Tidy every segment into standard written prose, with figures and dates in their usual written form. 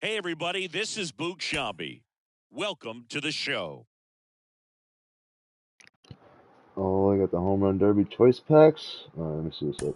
Hey, everybody, this is Boot Shambi. Welcome to the show. Oh, I got the Home Run Derby choice packs. Let me see what's up.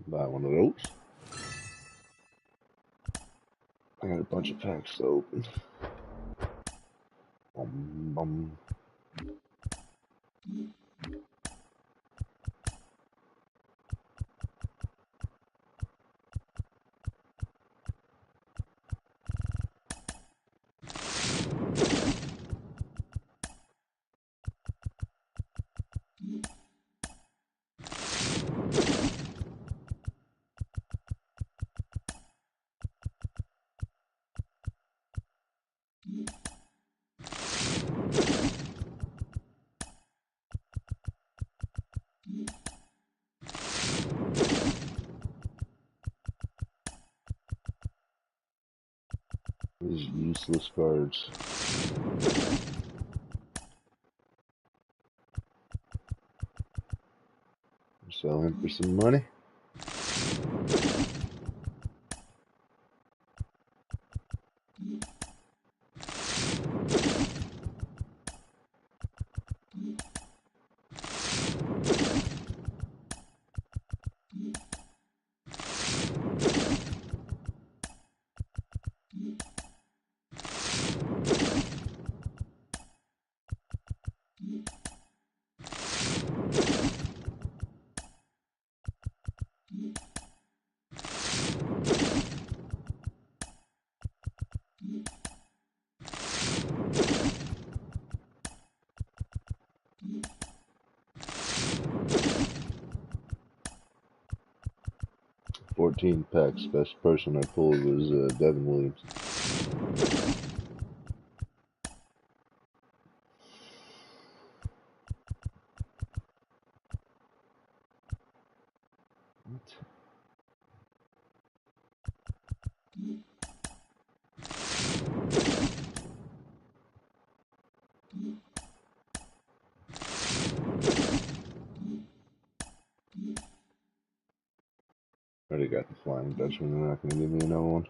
Buy one of those. I got a bunch of packs to open. Bum, bum. These useless cards. Sell him for some money. $14 packs. Best person I pulled was Devin Williams. What? Already got the Flying Dutchman. They're not going to give me another one.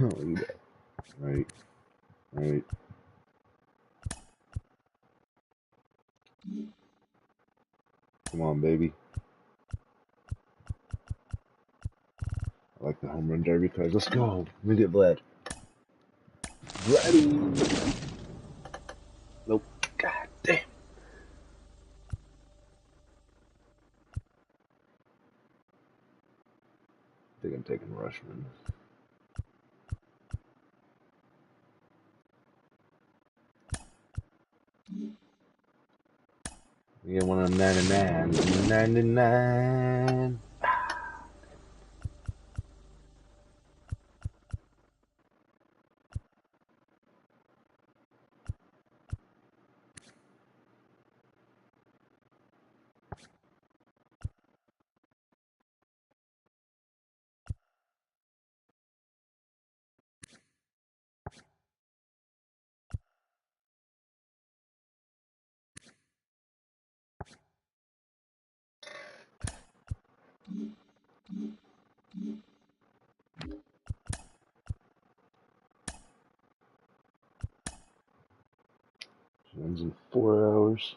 Look at that. Right. Right. Come on, baby. I like the Home Run Derby cards. Let's go. Let me get Vlad. Vladdy! Nope. God damn. think I'm taking Rushman. You get one of 99. 99. Ends in 4 hours.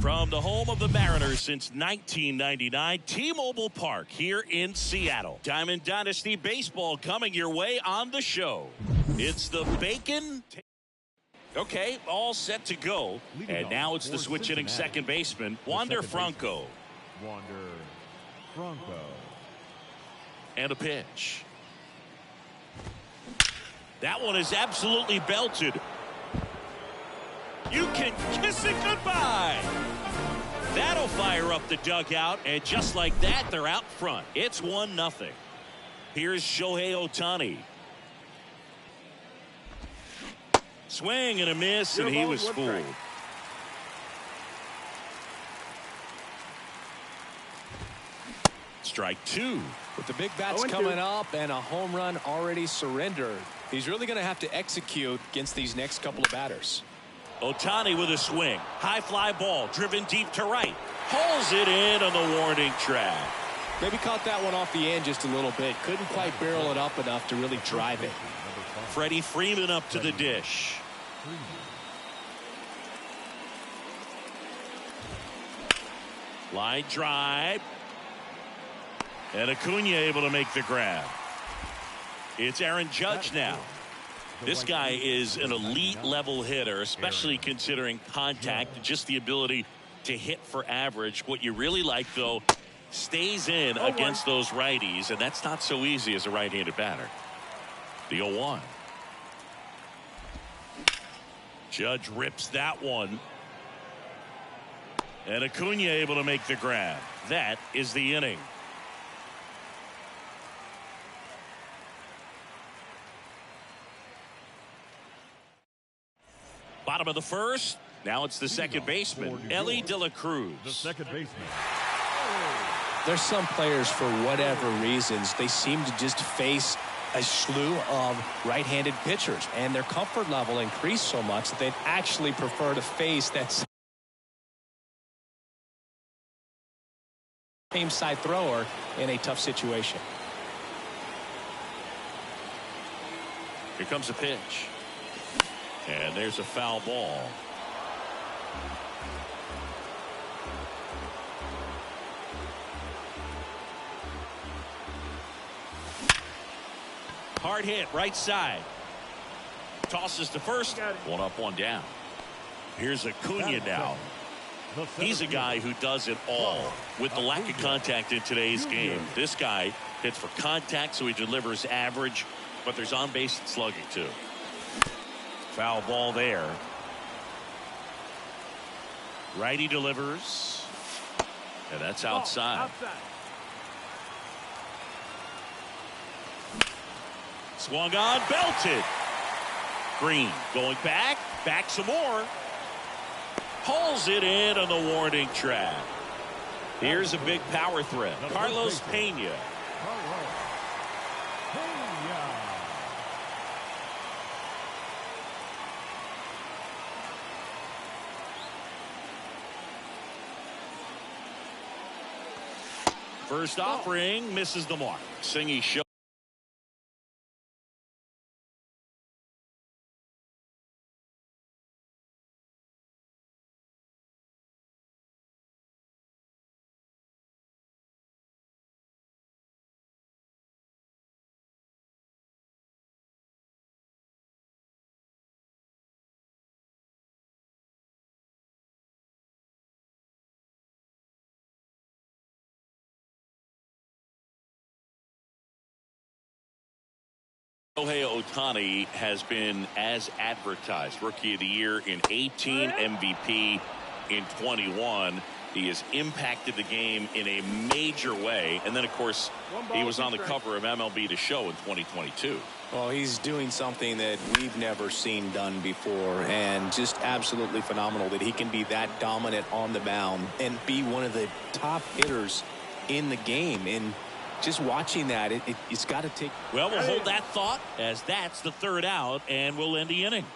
From the home of the Mariners since 1999, T-Mobile Park here in Seattle. Diamond Dynasty Baseball coming your way on the show. It's the Bacon. Okay, all set to go. And now it's the switch hitting second baseman, Wander Franco. Wander Franco. And a pitch. That one is absolutely belted. You can kiss it goodbye. That'll fire up the dugout, and just like that, they're out front. It's 1-0. Here's Shohei Ohtani. Swing and a miss, and he was fooled. Strike two. With the big bats coming up and a home run already surrendered, he's really going to have to execute against these next couple of batters. Ohtani with a swing. High fly ball driven deep to right. Pulls it in on the warning track. Maybe caught that one off the end just a little bit. Couldn't quite barrel it up enough to really drive it. Freddie Freeman up to the dish. Line drive. And Acuna able to make the grab. It's Aaron Judge now. This guy is an elite level hitter, especially considering contact, just the ability to hit for average. What you really like, though, stays in against those righties, and that's not so easy as a right-handed batter. The 0-1. Judge rips that one. And Acuna able to make the grab. That is the inning. Bottom of the first. Now it's the second baseman, Ellie De La Cruz. The second baseman. There's some players, for whatever reasons, they seem to just face a slew of right-handed pitchers, and their comfort level increased so much that they'd actually prefer to face that same side thrower in a tough situation. Here comes a pitch. And there's a foul ball. Hard hit, right side. Tosses to first. One up, one down. Here's Acuna now. He's a guy who does it all. With the lack of contact in today's game, this guy hits for contact, so he delivers average, but there's on-base slugging too. Foul ball there. Righty delivers. And that's outside. Swung on, belted. Green going back some more. Pulls it in on the warning track. Here's a big power threat. Carlos Pena. First offering misses the mark. Singy show. Shohei Ohtani has been as advertised. Rookie of the Year in 18, MVP in 21. He has impacted the game in a major way. And then, of course, he was on the cover of MLB The Show in 2022. Well, he's doing something that we've never seen done before, and just absolutely phenomenal that he can be that dominant on the mound and be one of the top hitters in the game. And just watching that, it's got to take. Well, we'll hold that thought as that's the third out, and we'll end the inning.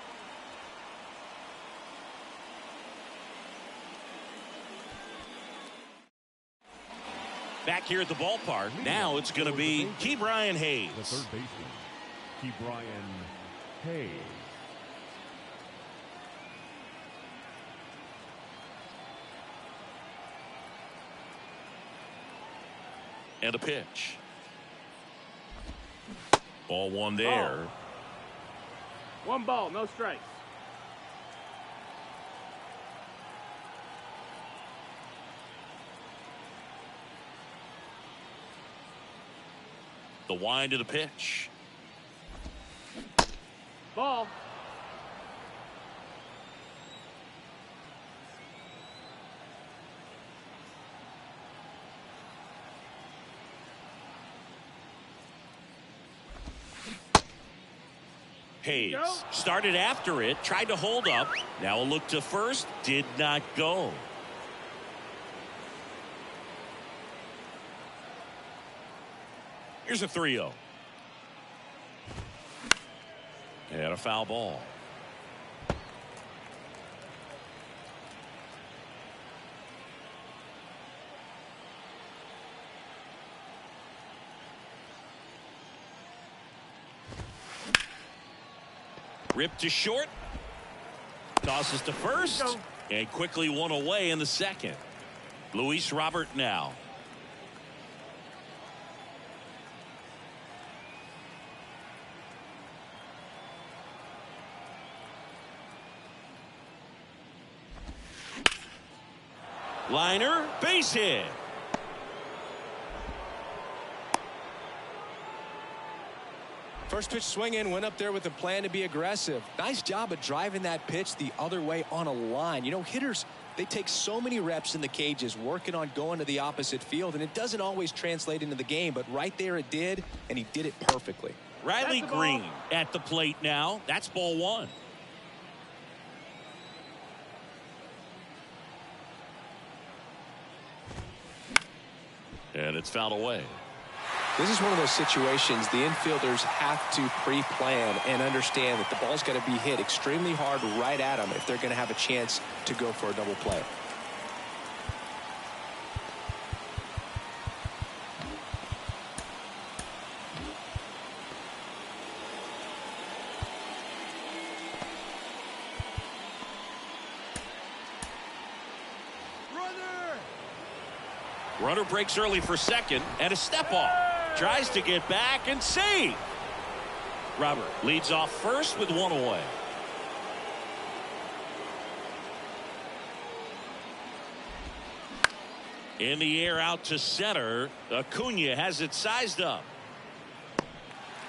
Back here at the ballpark, now it's going to be Ke'Bryan Hayes. The third baseman, Ke'Bryan Hayes. And a pitch. Ball one there. One ball, no strikes. The wind of the pitch. Ball. Hayes started after it, tried to hold up. Now a look to first, did not go. Here's a 3-0. And a foul ball. Ripped to short. Tosses to first. And quickly one away in the second. Luis Robert now. Liner, base hit. First pitch swing in, went up there with a plan to be aggressive. Nice job of driving that pitch the other way on a line. You know, hitters, they take so many reps in the cages working on going to the opposite field, and it doesn't always translate into the game, but right there it did, and he did it perfectly. Riley Green at the plate now. That's ball one. And it's fouled away. This is one of those situations the infielders have to pre-plan and understand that the ball's got to be hit extremely hard right at them if they're going to have a chance to go for a double play. Runner breaks early for second, and a step off. Tries to get back and save. Robert leads off first with one away. In the air out to center. Acuna has it sized up.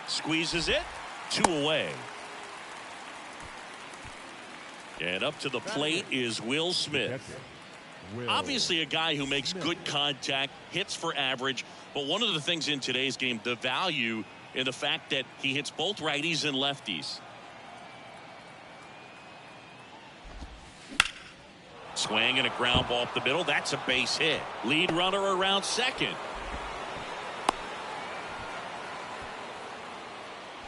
Squeezes it. 2 away. And up to the plate is Will Smith. Obviously a guy who makes good contact, hits for average, but one of the things in today's game, the value in the fact that he hits both righties and lefties. Swing and a ground ball up the middle. That's a base hit. Lead runner around second.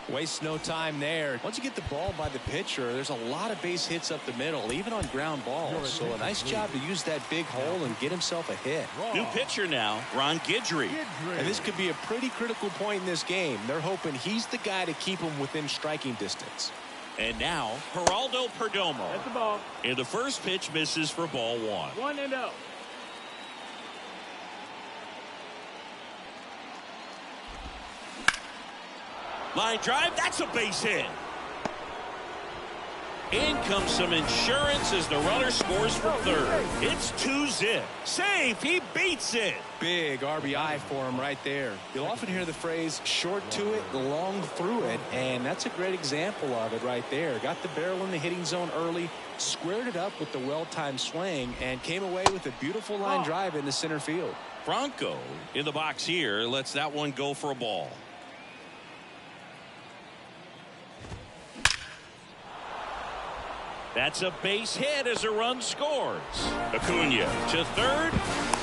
Waste no time there. Once you get the ball by the pitcher, there's a lot of base hits up the middle, even on ground balls. So a nice job to use that big hole and get himself a hit. New pitcher now, Ron Guidry. And this could be a pretty critical point in this game. They're hoping he's the guy to keep him within striking distance. And now, Geraldo Perdomo. That's the ball. And the first pitch misses for ball one. 1-0. Line drive, that's a base hit. In comes some insurance as the runner scores for third. It's 2-0. Save, he beats it. Big RBI for him right there. You'll often hear the phrase short to it, long through it, and that's a great example of it right there. Got the barrel in the hitting zone early, squared it up with the well-timed swing, and came away with a beautiful line drive into center field. Franco in the box here lets that one go for a ball. That's a base hit as a run scores. Acuna to third.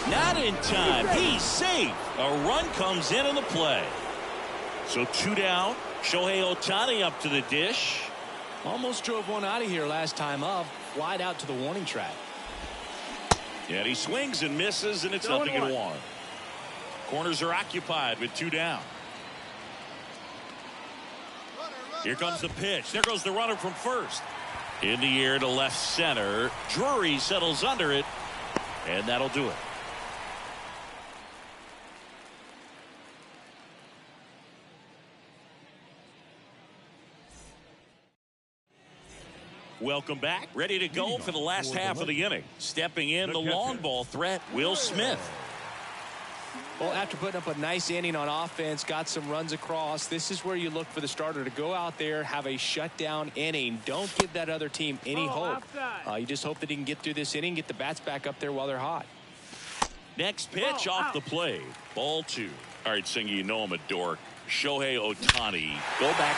Not in time. He's safe. A run comes in on the play. So 2 down. Shohei Ohtani up to the dish. Almost drove one out of here last time up. Flied out to the warning track. And he swings and misses, and it's 0-1. Corners are occupied with 2 down. Here comes the pitch. There goes the runner from first. In the air to left center. Drury settles under it, and that'll do it. Welcome back. Ready to go for the last half of the inning. Stepping in the long ball threat, Will Smith. Well, after putting up a nice inning on offense, got some runs across, this is where you look for the starter to go out there, have a shutdown inning. Don't give that other team any hope. You just hope that he can get through this inning, get the bats back up there while they're hot. Next pitch off the plate. Ball 2. All right, Singy, you know I'm a dork. Shohei Ohtani. Go back.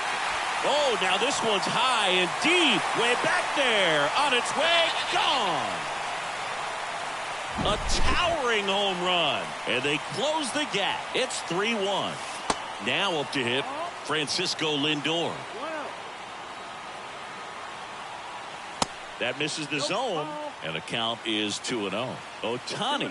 Oh, now this one's high and deep. Way back there. On its way. Gone. A towering home run. And they close the gap. It's 3-1. Now up to hit Francisco Lindor. That misses the zone. And the count is 2-0. Ohtani.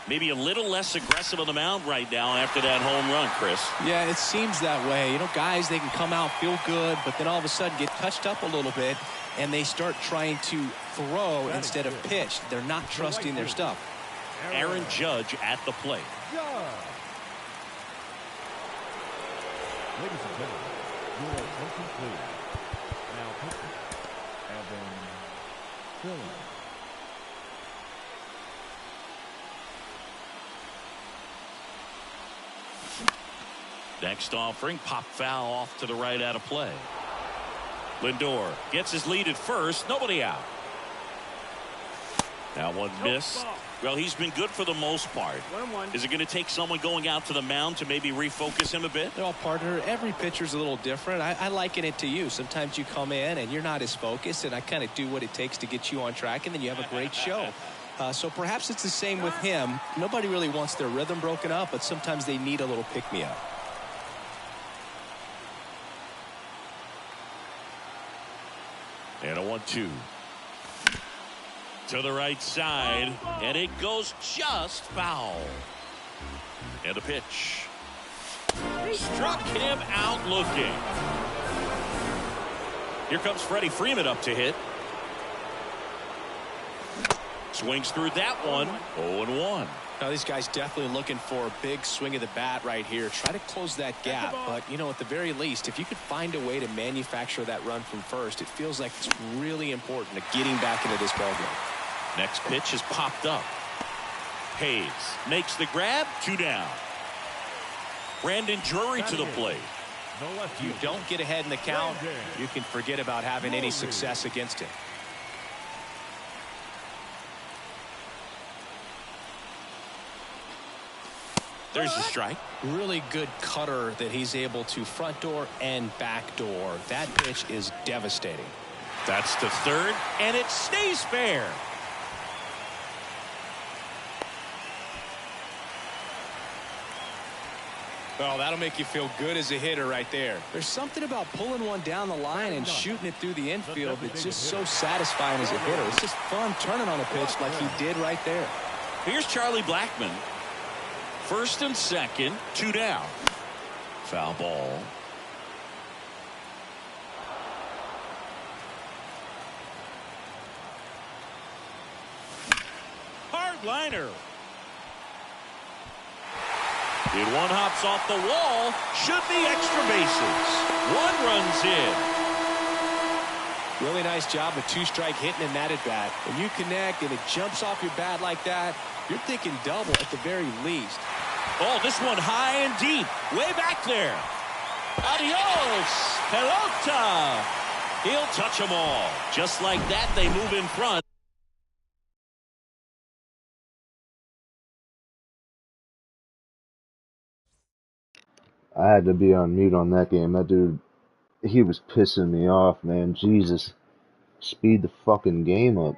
Maybe a little less aggressive on the mound right now after that home run, Chris. Yeah, it seems that way. You know, guys, they can come out, feel good, but then all of a sudden get touched up a little bit, and they start trying to throw instead of pitch. They're not trusting their stuff. Aaron Judge at the plate. Ladies and gentlemen, your attention please. Now pitching, Evan Phillips. Next offering, pop foul off to the right out of play. Lindor gets his lead at first, nobody out. Now one missed. Well, he's been good for the most part. Is it going to take someone going out to the mound to maybe refocus him a bit? Well, partner, every pitcher's a little different. I liken it to you. Sometimes you come in and you're not as focused, and I kind of do what it takes to get you on track, and then you have a great show. So perhaps it's the same with him. Nobody really wants their rhythm broken up, but sometimes they need a little pick-me-up. And a 1-2. To the right side, and it goes just foul. And a pitch. Struck him out looking. Here comes Freddie Freeman up to hit. Swings through that one. 0-1. Now, these guys definitely looking for a big swing of the bat right here. Try to close that gap. But, you know, at the very least, if you could find a way to manufacture that run from first, it feels like it's really important to getting back into this ballgame. Next pitch is popped up. Hayes makes the grab. 2 down. Brandon Drury to the plate. If you don't get ahead in the count, you can forget about having any success against him. There's the strike. Really good cutter that he's able to front door and back door. That pitch is devastating. That's the third, and it stays fair. Well, that'll make you feel good as a hitter right there. There's something about pulling one down the line and shooting it through the infield that's just so satisfying as a hitter. It's just fun turning on a pitch like he did right there. Here's Charlie Blackmon. First and second, 2 down. Foul ball. Hard liner. Did one hops off the wall. Should be extra bases. One runs in. Really nice job of 2-strike hitting in that at bat. When you connect and it jumps off your bat like that, you're thinking double at the very least. Oh, this one high and deep. Way back there. Adios, pelota. He'll touch them all. Just like that, they move in front. I had to be on mute on that game. That dude, he was pissing me off, man. Jesus. Speed the fucking game up.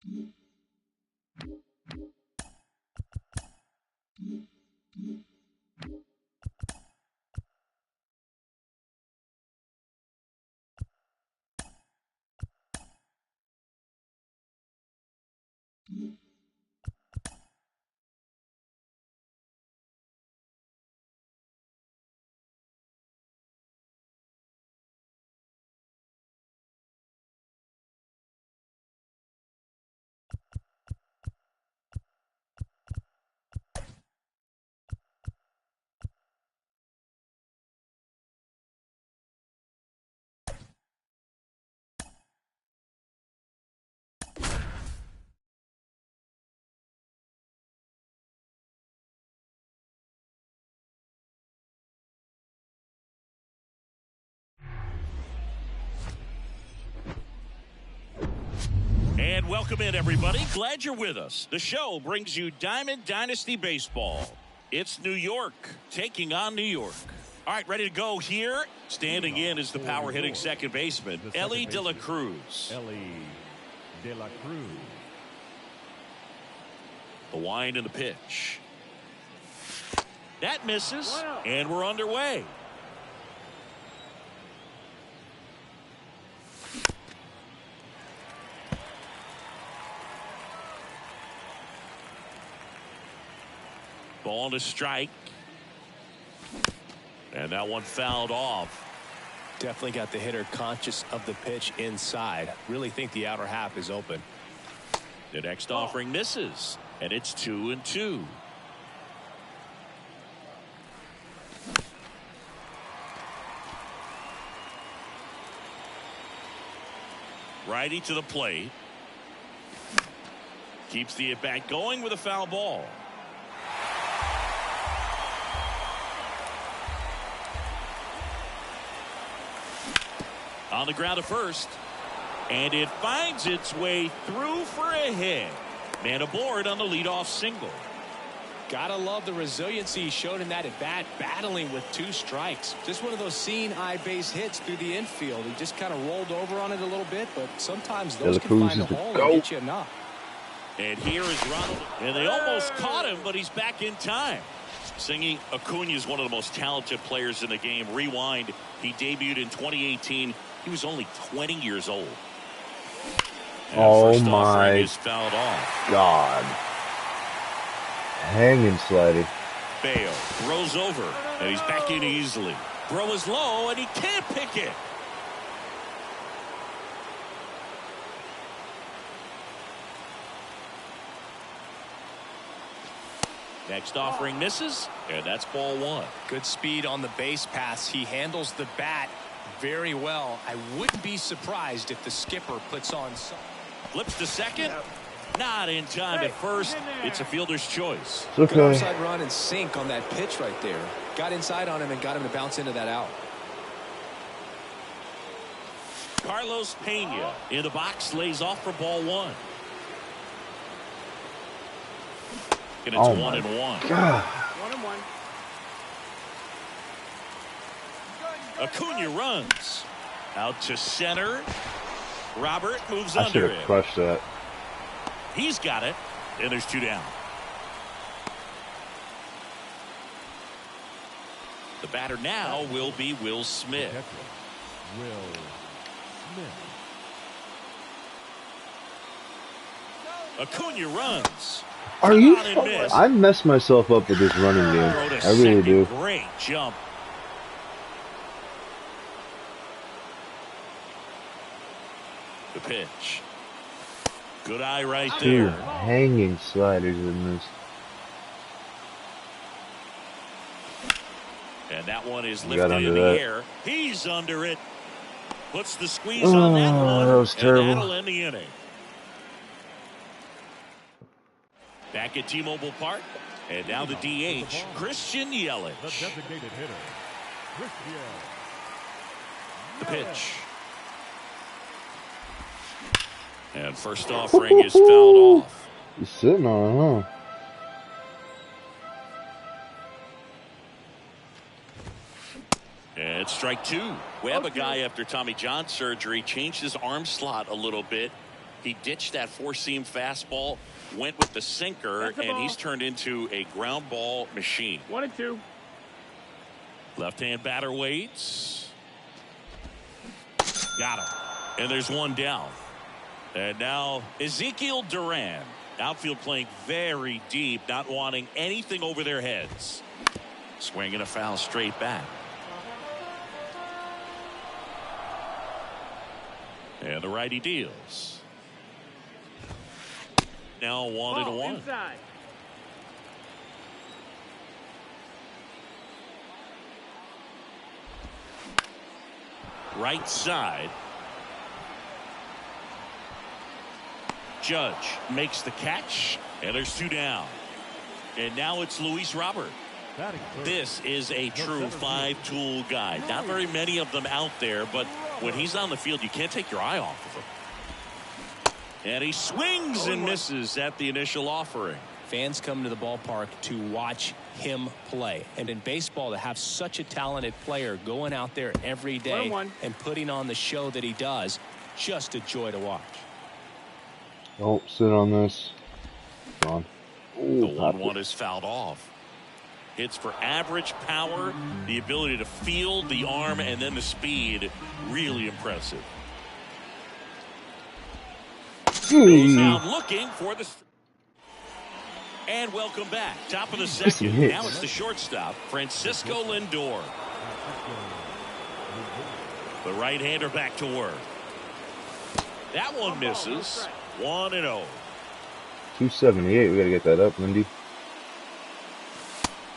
And welcome in, everybody. Glad you're with us. The show brings you Diamond Dynasty Baseball. It's New York taking on New York. All right, ready to go here. Standing in is the power hitting second baseman, Ellie De La Cruz. Ellie De La Cruz. The wind and the pitch. That misses, and we're underway. Ball to strike. And that one fouled off. Definitely got the hitter conscious of the pitch inside. Really think the outer half is open. The next offering misses, and it's 2-2. Righty to the plate. Keeps the at-bat going with a foul ball. On the ground to first, and it finds its way through for a hit. Man aboard on the leadoff single. Gotta love the resiliency he showed in that at bat, battling with 2 strikes. Just one of those seeing eye base hits through the infield. He just kind of rolled over on it a little bit, but sometimes those can find a hole and get you a knock. And here is Ronald, and they almost caught him, but he's back in time. Singing Acuna is one of the most talented players in the game. Rewind, he debuted in 2018. He was only 20 years old. And oh first my is fouled off. God. Hanging slidey. Bayo throws over, and he's back in easily. Throw is low, and he can't pick it. Next offering misses, and that's ball 1. Good speed on the base pass. He handles the bat very well. I wouldn't be surprised if the skipper puts on some. Flips to second. Not in time at first. It's a fielder's choice. It's okay. Good upside run and sink on that pitch right there. Got inside on him and got him to bounce into that out. Carlos Pena in the box, lays off for ball 1. And it's 1-1. God. 1-1. Acuna runs out to center. Robert moves I should under have it. crushed that. He's got it, and there's 2 down. The batter now will be Will Smith. Will Smith. Acuna runs. Are you? On and miss. I messed myself up with this running game. Throw to I really second. do. Great jump. The pitch. Good eye right Two there. hanging sliders in this. And that one is Got lifted under in the that. air. He's under it. Puts the squeeze on that one. That was terrible. And that'll end the inning. Back at T-Mobile Park. And now the DH, Christian The Yelich. designated hitter, Christian. The pitch. And first offering is fouled off. He's sitting on it, huh? And strike 2. We have a guy after Tommy John surgery changed his arm slot a little bit. He ditched that four-seam fastball, went with the sinker, and he's turned into a ground ball machine. 1-2. Left-hand batter waits. Got him. And there's one down. And now Ezekiel Duran. Outfield playing very deep, not wanting anything over their heads. Swinging a foul straight back. And the righty deals. Now 1-1. Inside. Right side. Judge makes the catch, and there's two down. And now it's Luis Robert. This is a true five-tool guy. Not very many of them out there, but when he's on the field, you can't take your eye off of him. And he swings and misses at the initial offering. Fans come to the ballpark to watch him play. And in baseball, to have such a talented player going out there every day 1-1. and putting on the show that he does, just a joy to watch. Oh, sit on this. Gone. The Ooh, 1-1 is fouled off. Hits for average power, the ability to field the arm, and then the speed. Really impressive. Goes down looking for the... And welcome back. Top of the second. Now it's the shortstop, Francisco Lindor. The right-hander back to work. That one misses. 1-0. 278. We got to get that up, Lindy.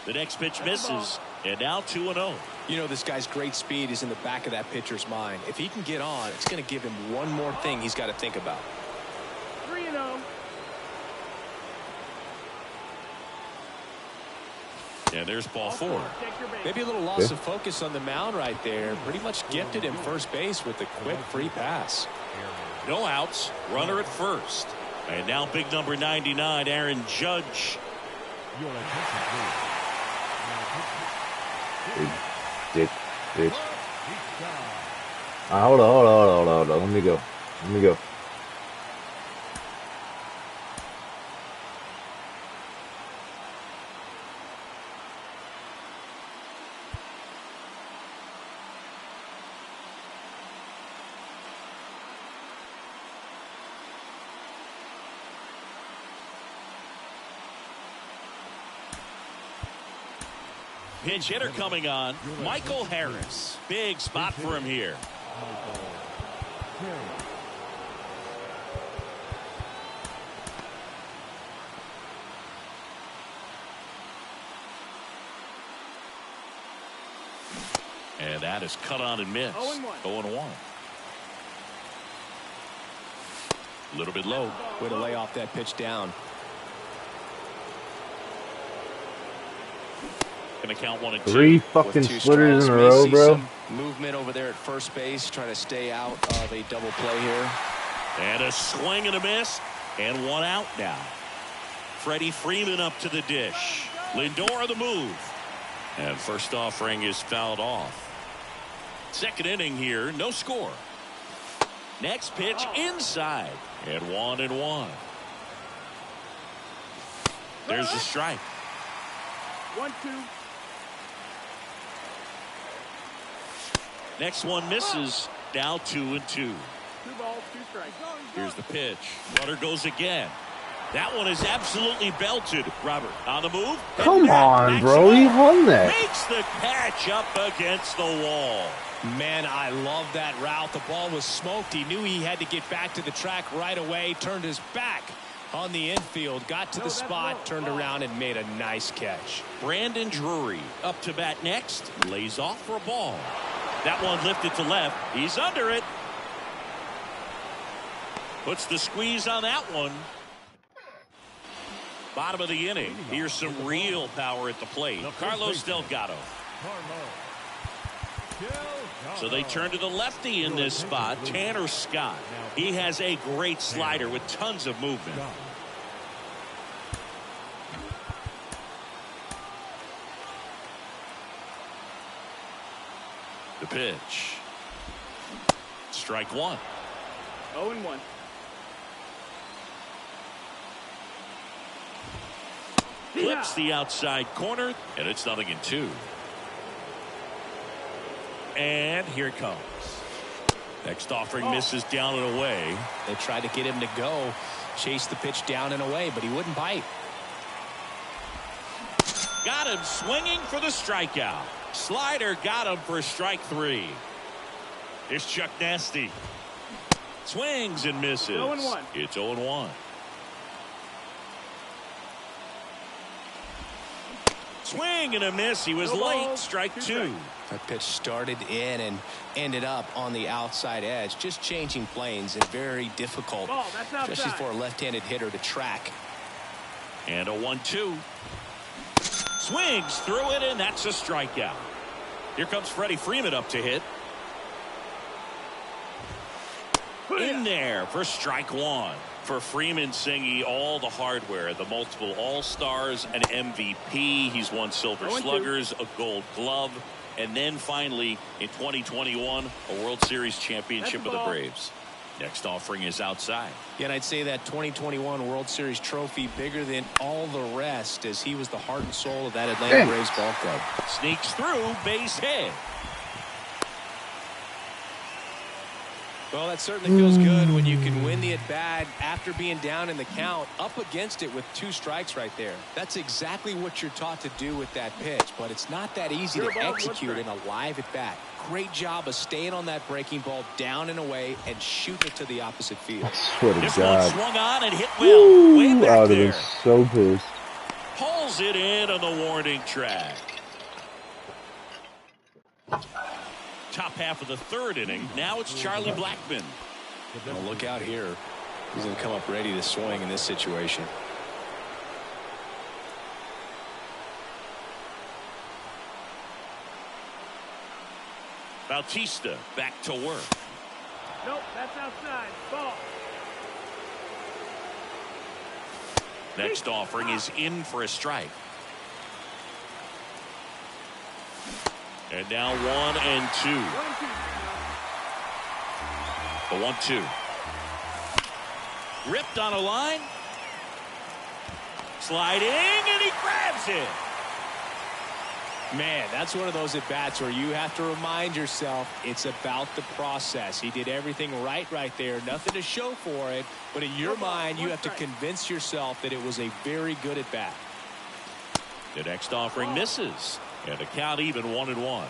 The next pitch misses. And now 2-0. You know, this guy's great speed is in the back of that pitcher's mind. If he can get on, it's going to give him one more thing he's got to think about. 3-0. And there's ball four. Maybe a little loss of focus on the mound right there. Pretty much gifted him first base with a quick free pass. No outs. Runner at first. And now big number 99, Aaron Judge. Big bitch. Hold on. Let me go. Pinch hitter coming on, Michael Harris. Big spot for him here. And that is cut on and missed. 0-1. A little bit low. Way to lay off that pitch down. Gonna count 1 and 2. 3 fucking splitters in a row, bro. Movement over there at first base, trying to stay out of a double play here. And a swing and a miss, and 1 out now. Freddie Freeman up to the dish. Lindor the move. And first offering is fouled off. Second inning here, no score. Next pitch inside, and 1-1. There's the strike. 1-2. Next one misses. Now 2-2. 2 balls, 2 strikes. Here's the pitch. Runner goes again. That one is absolutely belted. Robert on the move. Come on, bro. He hung that. Makes the catch up against the wall. Man, I love that route. The ball was smoked. He knew he had to get back to the track right away. Turned his back on the infield. Got to the spot. Turned around and made a nice catch. Brandon Drury up to bat next. Lays off for a ball. That one lifted to left. He's under it. Puts the squeeze on that one. Bottom of the inning. Here's some real power at the plate. Carlos Delgado. So they turn to the lefty in this spot, Tanner Scott. He has a great slider with tons of movement. The pitch. Strike 1. 0-1. Clips the outside corner, and it's 0-2. And here it comes. Next offering misses down and away. They tried to get him to go, chase the pitch down and away, but he wouldn't bite. Got him swinging for the strikeout. Slider got him for strike 3. Here's Chuck Nasty. Swings and misses. 0-1. It's 0-1. Swing and a miss. He was late. Strike 2. That pitch started in and ended up on the outside edge, just changing planes, and very difficult, especially for a left-handed hitter to track. And a 1-2. Swings through it, and that's a strikeout. Here comes Freddie Freeman up to hit. In there for strike 1. For Freeman, Singy, all the hardware, the multiple All-Stars, an MVP. He's won Silver Sluggers, a Gold Glove, and then finally in 2021 a World Series championship with the Braves. Next offering is outside. Yeah, and I'd say that 2021 World Series trophy bigger than all the rest, as he was the heart and soul of that Atlanta Braves ball club. Sneaks through, base hit. Well, that certainly feels good when you can win the at-bat after being down in the count, up against it with 2 strikes right there. That's exactly what you're taught to do with that pitch, but it's not that easy to execute in a live at-bat. Great job of staying on that breaking ball down and away and shooting it to the opposite field. I swear to This God. one swung on and hit well. Way I back would have there. been so pissed. Pulls it in on the warning track. Top half of the 3rd inning. Now it's Charlie Blackmon. Well, look out here. He's going to come up ready to swing in this situation. Bautista back to work. Nope, that's outside. Ball. Next offering is in for a strike. And now 1-2. 1-2. The 1-2. Ripped on a line. Sliding, and he grabs it. Man, that's one of those at-bats where you have to remind yourself it's about the process. He did everything right there. Nothing to show for it. But in your mind, you have to convince yourself that it was a very good at-bat. The next offering misses. And the count even 1-1.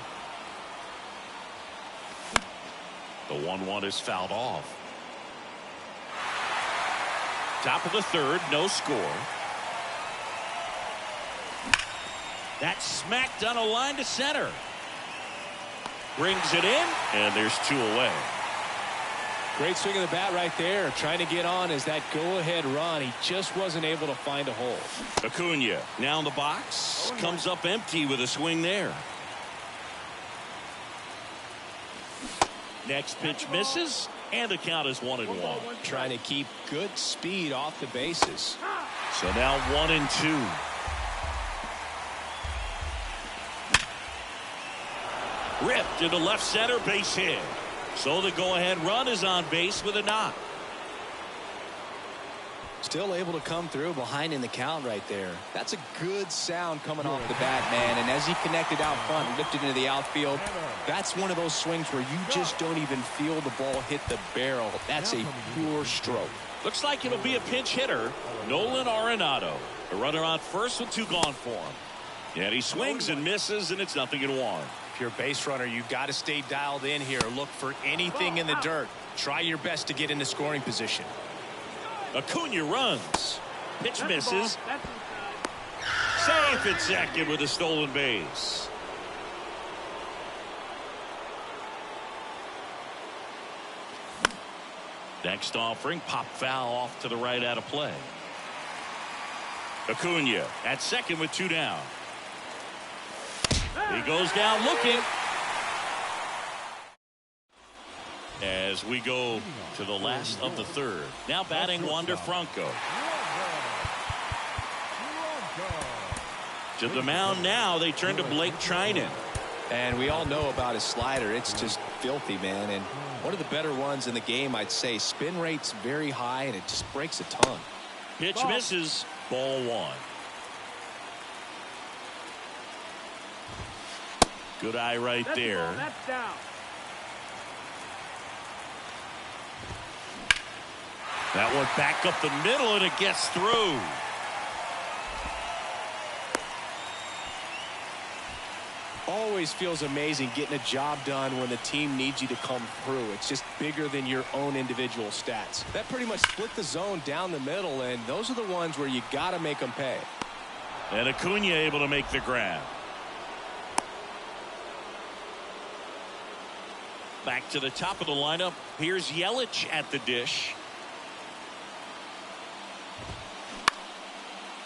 The 1-1 is fouled off. Top of the 3rd, no score. That's smacked on a line to center. Brings it in, and there's 2 away. Great swing of the bat right there. Trying to get on as that go-ahead run. He just wasn't able to find a hole. Acuna now in the box. Comes up empty with a swing there. Next pitch misses, and the count is 1-1. Trying to keep good speed off the bases. So now 1-2. Ripped into left center, base hit. So the go-ahead run is on base with a knock. Still able to come through behind in the count right there. That's a good sound coming off the bat, man. And as he connected out front and lifted into the outfield, that's one of those swings where you just don't even feel the ball hit the barrel. That's a pure stroke. Looks like it'll be a pinch hitter, Nolan Arenado. A runner on first with 2 gone for him. And he swings and misses, and it's 0-1. If you're a base runner, you've got to stay dialed in here. Look for anything in the dirt. Try your best to get into scoring position. Acuna runs. Pitch misses. Safe at second with a stolen base. Next offering, pop foul off to the right out of play. Acuna at second with 2 down. He goes down looking. As we go to the last of the 3rd. Now batting Wander Franco. To the mound now, they turn to Blake Trinan. And we all know about his slider. It's just filthy, man. And one of the better ones in the game, I'd say. Spin rate's very high, and it just breaks a ton. Pitch misses. Ball 1. Good eye right That's the there. ball. That's down. That one back up the middle, and it gets through. Always feels amazing getting a job done when the team needs you to come through. It's just bigger than your own individual stats. That pretty much split the zone down the middle, and those are the ones where you got to make them pay. And Acuna able to make the grab. Back to the top of the lineup. Here's Yelich at the dish.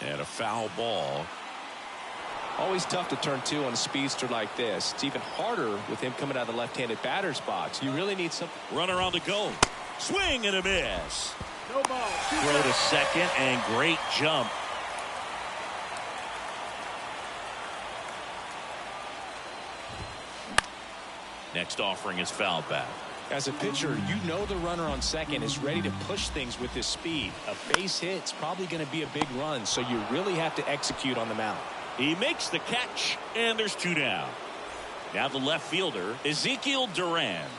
And a foul ball. Always tough to turn two on a speedster like this. It's even harder with him coming out of the left-handed batter's box. You really need some. Runner on the go. Swing and a miss. No ball. Throw to second, and great jump. Next offering is foul back. As a pitcher, you know the runner on second is ready to push things with his speed. A base hit's probably going to be a big run, so you really have to execute on the mound. He makes the catch, and there's two down. Now the left fielder, Ezekiel Duran.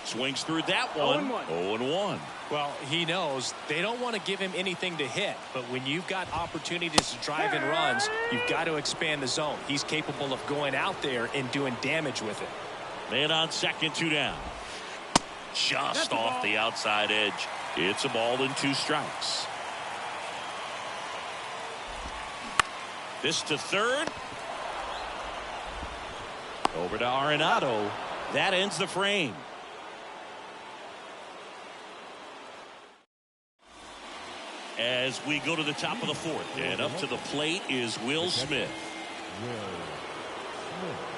Swings through that one. 0-1. Well, he knows they don't want to give him anything to hit, but when you've got opportunities to drive in runs, you've got to expand the zone. He's capable of going out there and doing damage with it. Man on second, two down. Just off the outside edge. It's a ball and 2 strikes. This to third. Over to Arenado. That ends the frame. As we go to the top of the fourth, and up to the plate is Will Smith. Will Smith.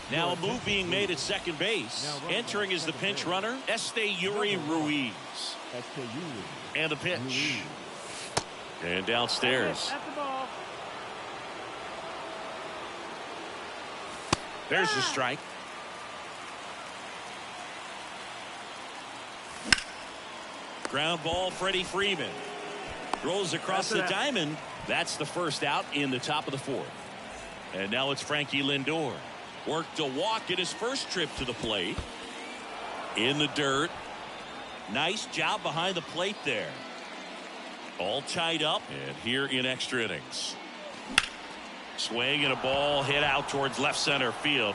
Now a move being made at second base. Entering is the pinch runner, Esteury Ruiz. And the pitch. And downstairs. That's the ball. There's the strike. Ground ball, Freddie Freeman. Throws across the diamond. That's the first out in the top of the fourth. And now it's Frankie Lindor. Worked a walk at his first trip to the plate. In the dirt. Nice job behind the plate there. All tied up. And here in extra innings. Swing and a ball hit out towards left center field.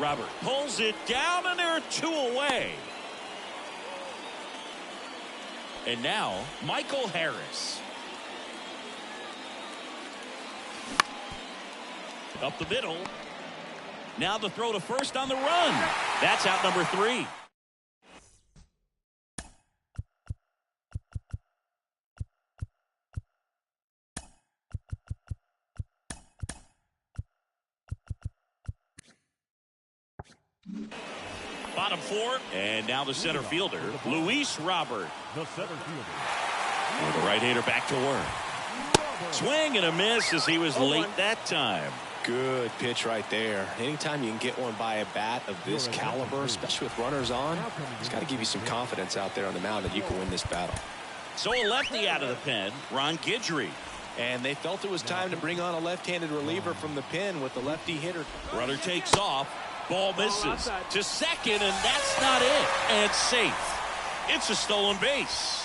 Robert pulls it down, and there are 2 away. And now Michael Harris. Up the middle. Now the throw to first on the run. That's out number 3. Bottom 4, and now the center fielder, Luis Robert. The center fielder. And the right-hander back to work. Swing and a miss as he was late that time. Good pitch right there. Anytime you can get one by a bat of this caliber, especially with runners on, it's got to give you some confidence out there on the mound that you can win this battle. So a lefty out of the pen, Ron Guidry. And they felt it was time to bring on a left-handed reliever from the pen with the lefty hitter. Runner takes off. Ball misses to second, and that's not it. And safe. It's a stolen base.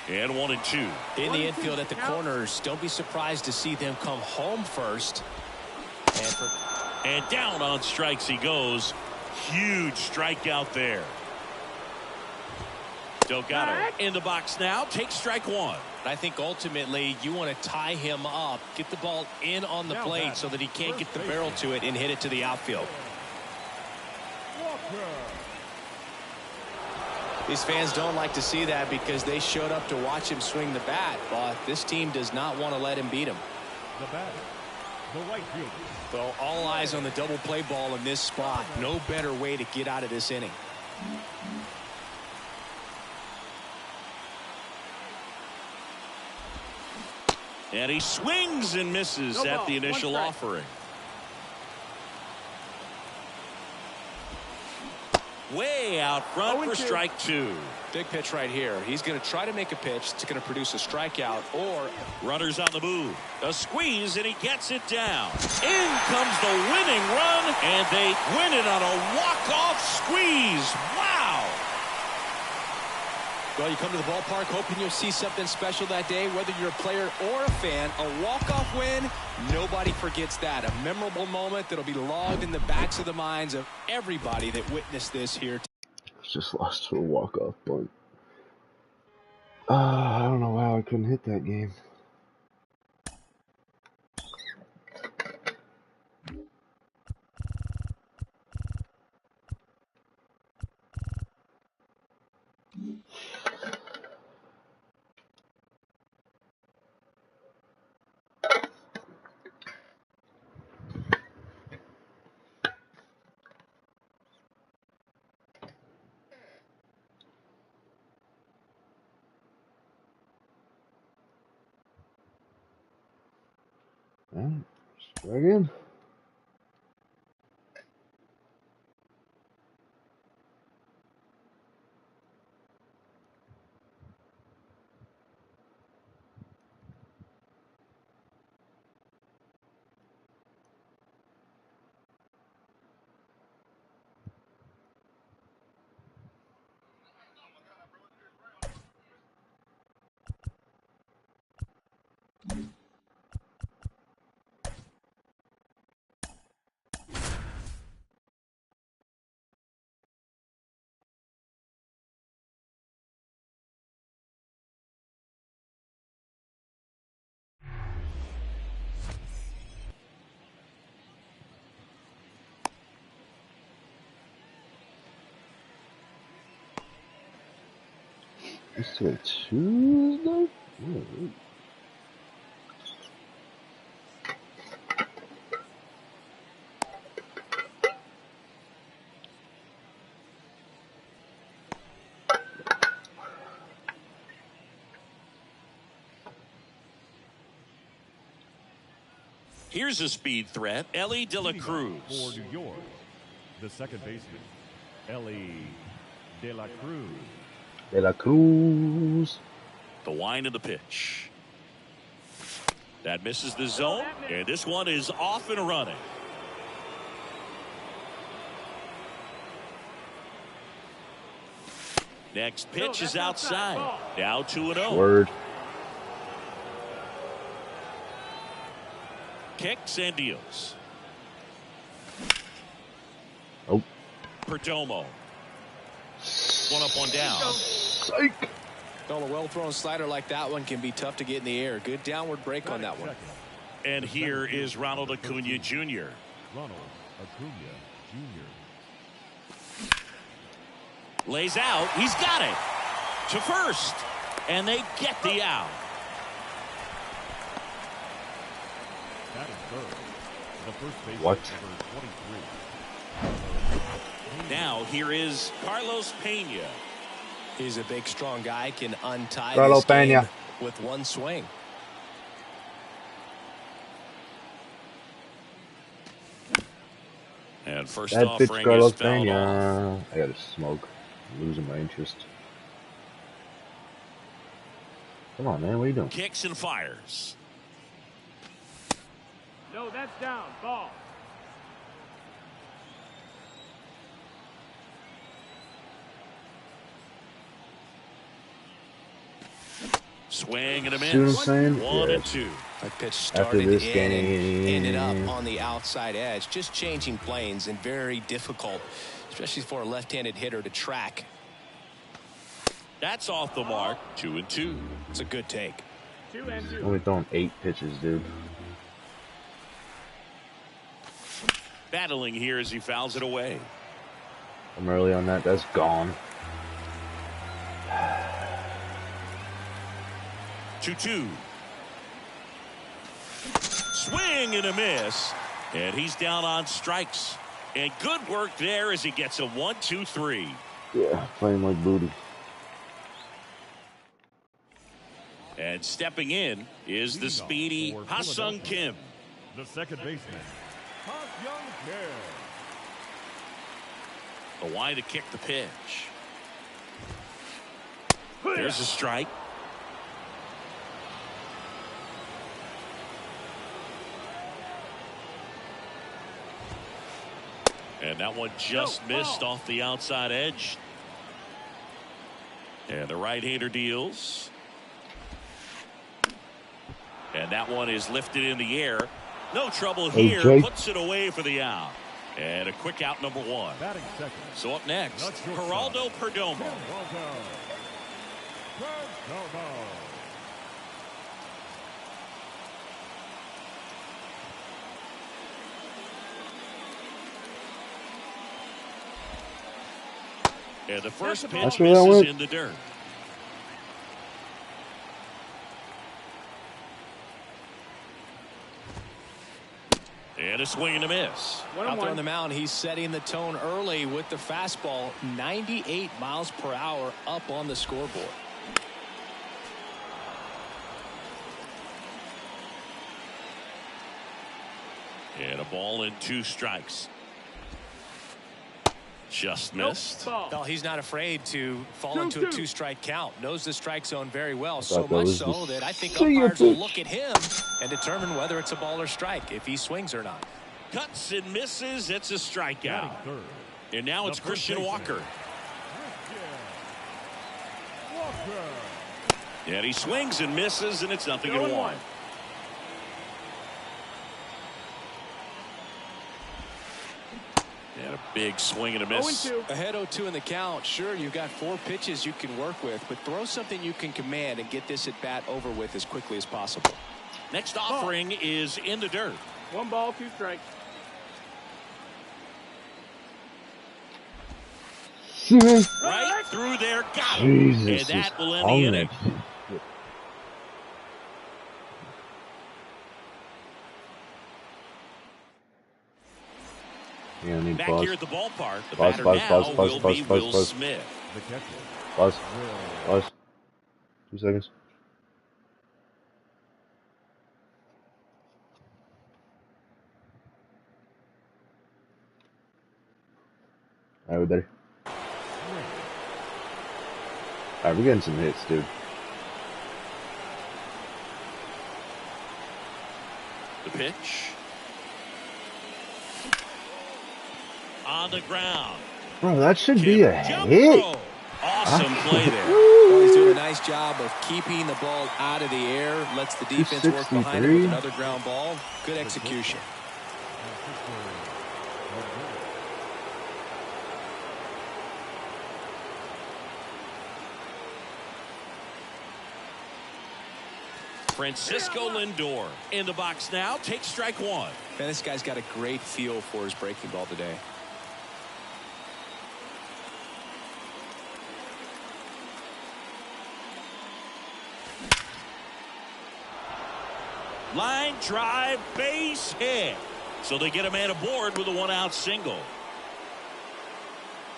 And 1-2. In the infield at the corners, don't be surprised to see them come home first. And down on strikes he goes. Huge strikeout there. Delgado in the box now. Takes strike 1. I think ultimately you want to tie him up, get the ball in on the plate so that he can't get the barrel to it and hit it to the outfield. These fans don't like to see that because they showed up to watch him swing the bat, but this team does not want to let him beat him. The batter, the right fielder. Well, all eyes on the double play ball in this spot. No better way to get out of this inning. And he swings and misses No at ball, the one initial strike. offering. Way out front for 0-2. strike 2. Big pitch right here. He's going to try to make a pitch that's going to produce a strikeout, or Runners on the move. A squeeze, and he gets it down. In comes the winning run, and they win it on a walk-off squeeze. Wow! well, you come to the ballpark hoping you'll see something special that day, whether you're a player or a fan. A walk-off win, nobody forgets that. A memorable moment that'll be logged in the backs of the minds of everybody that witnessed this here. Just lost to a walk-off bunt. I don't know how I couldn't hit that game. Alright, let's try again. It's today Tuesday? Oh, Here's a speed threat, Ellie De La Leading off Cruz. For New York, the second baseman, Ellie De La Cruz. De La Cruz. The wind of the pitch. That misses the zone, and this one is off and running. Next pitch is outside. Now 2-0. Word. Kicks and deals. Oh. Perdomo. One up, one down. Psych. Well, a well-thrown slider like that one can be tough to get in the air. Good downward break on that one. Second, And here is Ronald Acuna Jr. Ronald Acuna Jr. Lays out. He's got it. To first. And they get the out. That is third. The first baseman, What? number 23. Now here is Carlos Pena. He's a big, strong guy, can untie Carlos this game Pena. with one swing. And first That bitch offering Carlos is fouled off. Pena. I gotta smoke. I'm losing my interest. Come on, man. What are you doing? Kicks and fires. No, that's down. Ball. Swing and a See what I'm miss. saying? 1 Yeah. and 2. That pitch After started this in and game. ended up on the outside edge. Just changing planes and very difficult, especially for a left-handed hitter to track. That's off the mark. 2 and 2. It's a good take. 2 and 2. Only throwing 8 pitches, dude. Battling here as he fouls it away. I'm early on that. That's gone. 2-2. Swing and a miss. And he's down on strikes. And good work there as he gets a 1-2-3. Yeah, playing like booty. And stepping in is the speedy Ha-Sung Kim. The second baseman, Ha-Sung Kim. The line to kick the pitch. There's a strike. And that one just missed off the outside edge. And the right-hander deals. And that one is lifted in the air. No trouble here. Jake. Puts it away for the out. And a quick out, number one. Batting second. So up next, Geraldo Perdomo. And the first pitch misses in the dirt. And a swing and a miss. Out there on the mound, he's setting the tone early with the fastball. 98 miles per hour up on the scoreboard. And a ball and 2 strikes. Just missed. Well, he's not afraid to fall into a 2-strike count. Knows the strike zone very well. So that much was so the that I think single umpires will pitch. look at him and determine whether it's a ball or strike, if he swings or not. Cuts and misses. It's a strikeout. Batting third. And now it's The first Christian baseman. Walker. Walker. And he swings and misses, and it's 0-1. And a big swing and a miss. Ahead 0-2 in the count. Sure, you've got 4 pitches you can work with, but throw something you can command and get this at bat over with as quickly as possible. Next offering is in the dirt. 1 ball, 2 strikes. Right through there. Got him. Jesus, And that will end on the inning. it. Yeah, I need Back pause. here at the ballpark, the Pause, batter pause, now pause, pause, will pause, be pause, Will pause. Smith. The catcher. Pause. Will. Pause. 2 seconds. Alright, we better. Alright, we're getting some hits, dude. The pitch. On the ground. Bro, that should be a Jump hit. throw. Awesome play there. Well, he's doing a nice job of keeping the ball out of the air. Lets the defense work behind it with 263. another ground ball. Good execution. Francisco Lindor in the box now. Takes strike 1. Man, this guy's got a great feel for his breaking ball today. Line drive, base hit. So they get a man aboard with a 1-out single.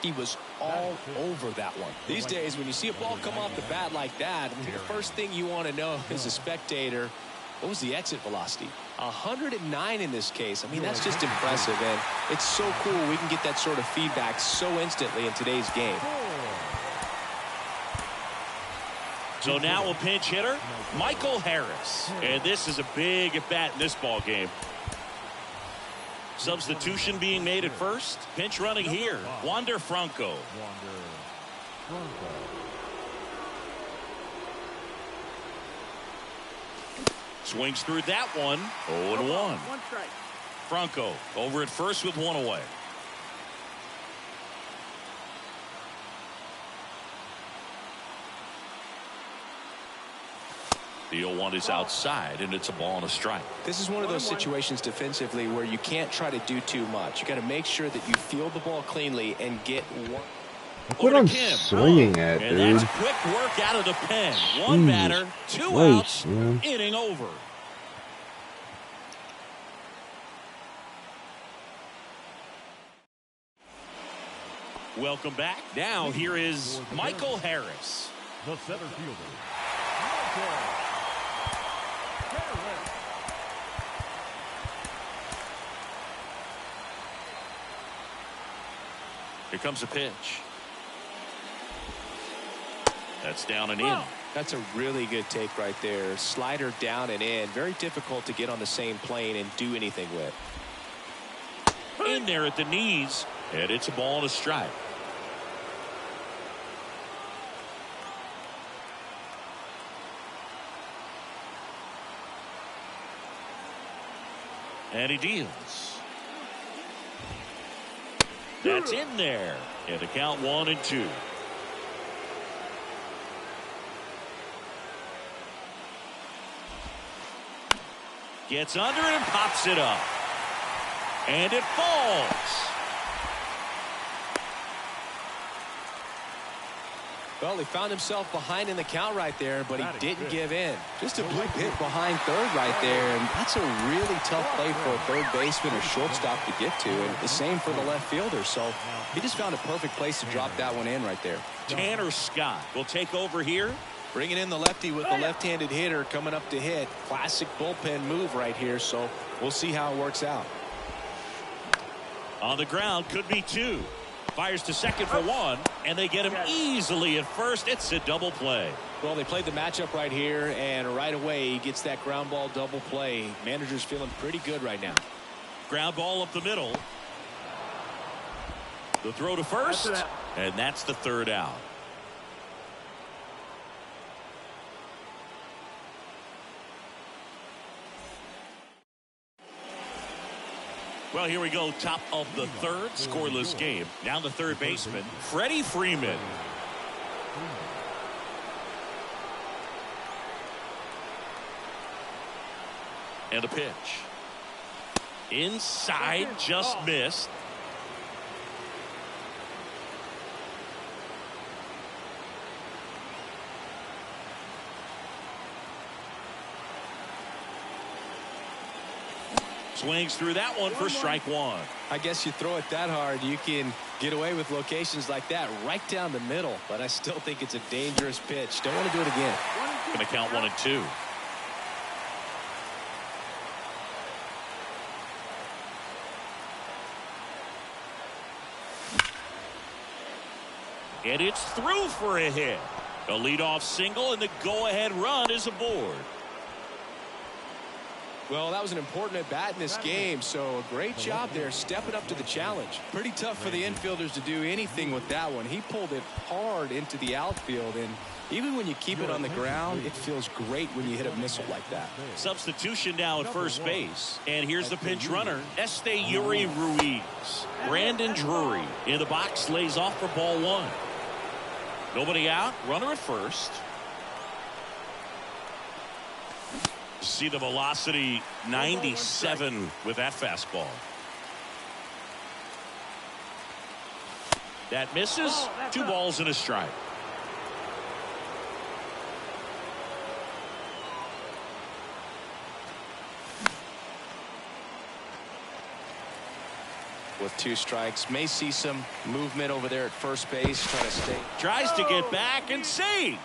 He was all over that one. These days, when you see a ball come off the bat like that, the first thing you want to know as a spectator, what was the exit velocity? 109 in this case. I mean, that's just impressive, and it's so cool we can get that sort of feedback so instantly in today's game. So now a pinch hitter, Michael Harris. And this is a big at-bat in this ball game. Substitution being made at first. Pinch running here, Wander Franco. Swings through that one. 0-1. 1 strike. Franco over at first with 1 away. The 0-1 is outside, and it's a ball and a strike. This is one of those situations defensively where you can't try to do too much. You got to make sure that you field the ball cleanly and get one. Look what I'm swinging at, And dude. that's quick work out of the pen. One Jesus batter, 2 Christ, outs, man. inning over. Welcome back. Now here is Michael Harris. The center fielder, Michael Harris. Here comes a pitch. That's down and in. That's a really good take right there. Slider down and in. Very difficult to get on the same plane and do anything with. In there at the knees, and it's a ball and a strike. And he deals. That's in there. And the count 1-2. Gets under it and pops it up. And it falls. Well, he found himself behind in the count right there, but he didn't give in. Just a blue hit behind third right there, and that's a really tough play for a third baseman or shortstop to get to, and the same for the left fielder. So he just found a perfect place to drop that one in right there. Tanner Scott will take over here. Bringing in the lefty with the left-handed hitter coming up to hit. Classic bullpen move right here, so we'll see how it works out. On the ground, could be two. Fires to second for one, and they get him easily at first. It's a double play. Well, they played the matchup right here, and right away he gets that ground ball double play. Manager's feeling pretty good right now. Ground ball up the middle. The throw to first, and that's the third out. Well, here we go. Top of the third, scoreless game. Now the third baseman, Freddie Freeman. And a pitch. Inside, just missed. Swings through that one for strike one. I guess you throw it that hard, you can get away with locations like that right down the middle. But I still think it's a dangerous pitch. Don't want to do it again. Going to count 1-2. And it's through for a hit. A leadoff single, and the go-ahead run is aboard. Well, that was an important at-bat in this game, so a great job there stepping up to the challenge. Pretty tough for the infielders to do anything with that one. He pulled it hard into the outfield, and even when you keep it on the ground, it feels great when you hit a missile like that. Substitution now at first base. And here's the pinch runner, Yuri Ruiz. Brandon Drury in the box, lays off for ball one. Nobody out, runner at first. See the velocity 97 with that fastball. That misses. 2 balls and a strike. With 2 strikes, may see some movement over there at first base, trying to stay. Tries to get back and save.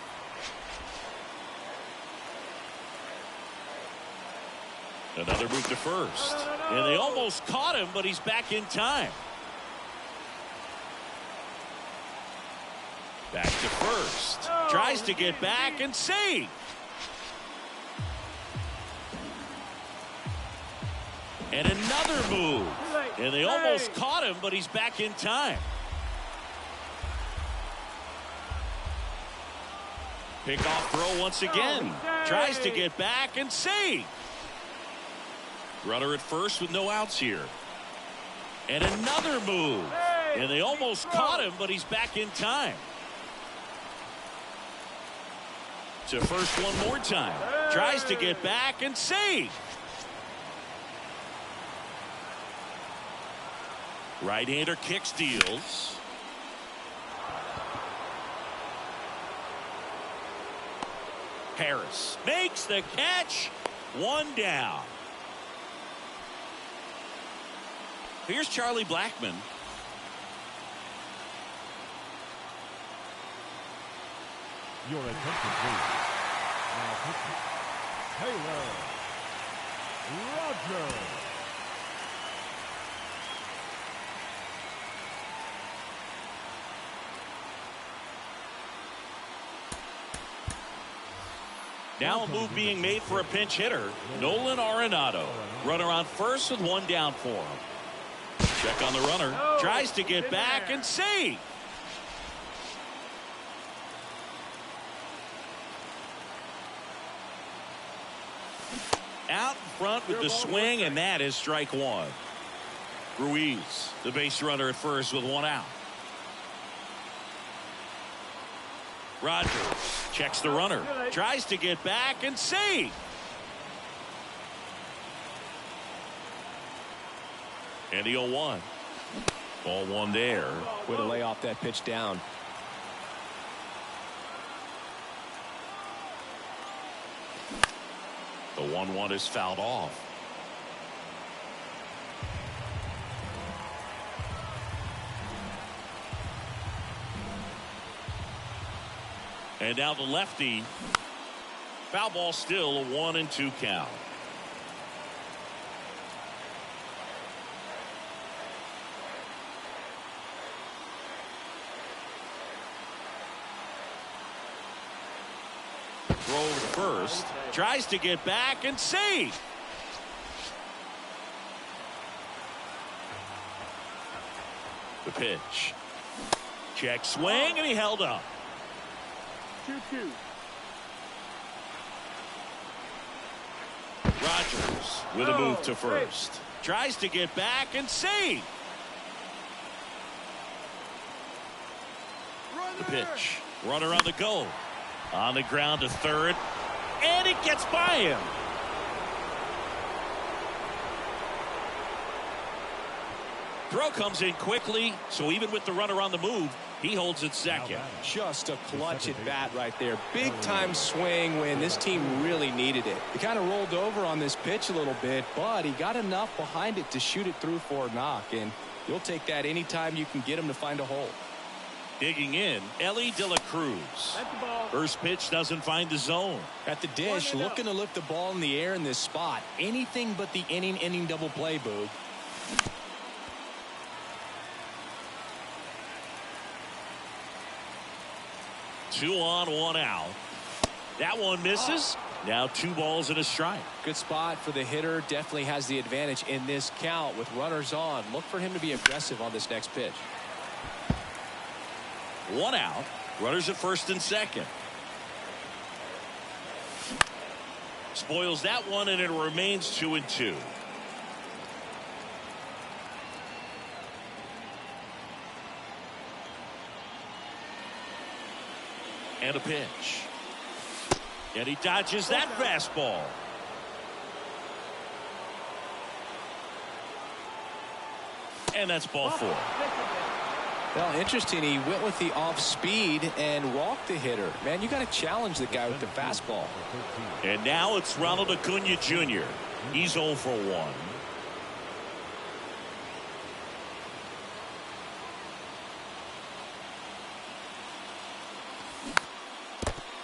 Another move to first. And they almost caught him, but he's back in time. Back to first. Tries to get back and save. And another move. And they almost caught him, but he's back in time. Pickoff throw once again. Tries to get back and save. Runner at first with no outs here. And another move. And they almost caught him, but he's back in time. To first one more time. Tries to get back and save. Right-hander kicks, deals. Harris makes the catch. 1 down. Here's Charlie Blackmon. Your attention, please. Now pitching. Taylor Rogers. Now a move being made for a pinch hitter, Nolan Arenado. Runner on first with one down for him. Check on the runner. Tries to get back and see. Out in front with the swing, and that is strike one. Ruiz, the base runner at first with one out. Rogers checks the runner, tries to get back and see. And the 0-1. Ball one there. Way to lay off that pitch down. The 1-1 is fouled off. And now the lefty. Foul ball, still a 1-2 count. Throw to first. Tries to get back and see. The pitch. Check swing, and he held up. 2-2. Rogers with a move to first. Tries to get back and see. The pitch. Runner on the go. On the ground to third. And it gets by him. Throw comes in quickly, so even with the runner on the move, he holds it second. Just a clutch at bat right there. Big time swing when this team really needed it. He kind of rolled over on this pitch a little bit, but he got enough behind it to shoot it through for a knock, and you'll take that anytime you can get him to find a hole. Digging in, Ellie De La Cruz. First pitch doesn't find the zone. At the dish, looking to lift the ball in the air in this spot. Anything but the inning double play, Boog. Two on, one out. That one misses. Now 2 balls and a strike. Good spot for the hitter. Definitely has the advantage in this count with runners on. Look for him to be aggressive on this next pitch. 1 out. Runners at first and second. Spoils that one, and it remains 2-2. And a pitch. And he dodges that fastball. And that's ball 4. Well, interesting. He went with the off speed and walked the hitter. Man, you got to challenge the guy with the fastball. And now it's Ronald Acuna Jr. He's 0 for 1.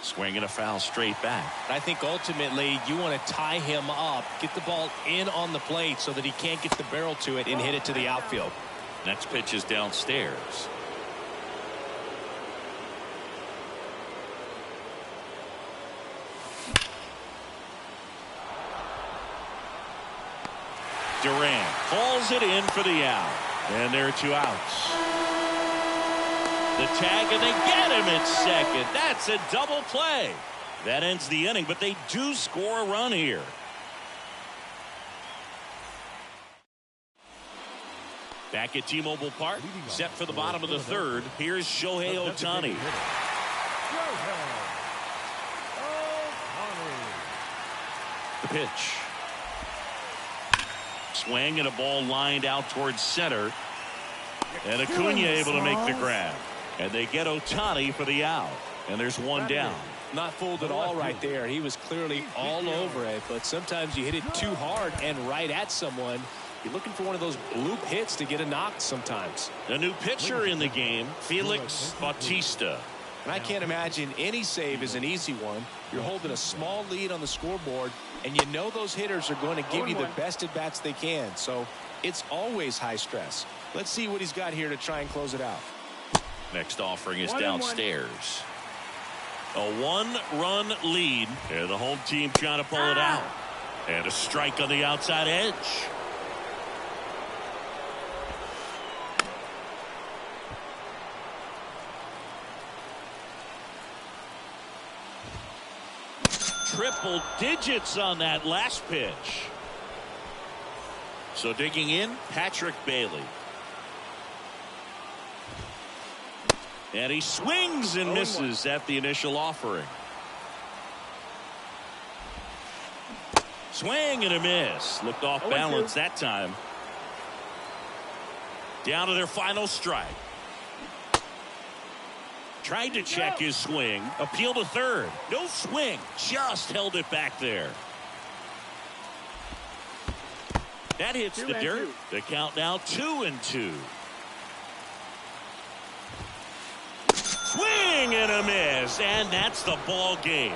Swing and a foul straight back. I think ultimately you want to tie him up, get the ball in on the plate so that he can't get the barrel to it and hit it to the outfield. Next pitch is downstairs. Durant calls it in for the out. And there are 2 outs. The tag, and they get him at second. That's a double play. That ends the inning, but they do score a run here. Back at T-Mobile Park, set for the bottom of the third. Here's Shohei Ohtani. The pitch. Swing and a ball lined out towards center. And Acuna able to make the grab. And they get Ohtani for the out. And there's 1 down. Not fooled at all right there. He was clearly all over it, but sometimes you hit it too hard and right at someone. You're looking for one of those bloop hits to get a knock sometimes. The new pitcher in the game, Felix Bautista. And I can't imagine any save is an easy one. You're holding a small lead on the scoreboard, and you know those hitters are going to give you the best at-bats they can. So it's always high stress. Let's see what he's got here to try and close it out. Next offering is downstairs. A one-run lead, and the home team trying to pull it out. And a strike on the outside edge. Triple digits on that last pitch. So digging in, Patrick Bailey. And he swings and misses at the initial offering. Swing and a miss. Looked off balance that time. Down to their final strike. Tried to check his swing. Appeal to third. No swing. Just held it back there. That hits the dirt. The count now 2-2. Swing and a miss. And that's the ball game.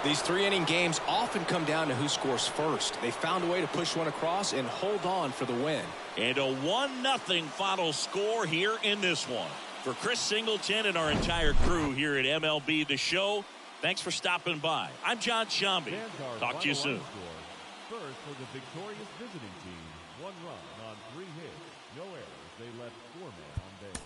These three-inning games often come down to who scores first. They found a way to push one across and hold on for the win. And a 1-0 final score here in this one. For Chris Singleton and our entire crew here at MLB The Show, thanks for stopping by. I'm John Shambi. Talk to you soon. First for the victorious visiting team, 1 run on 3 hits, no errors. They left 4 men on base.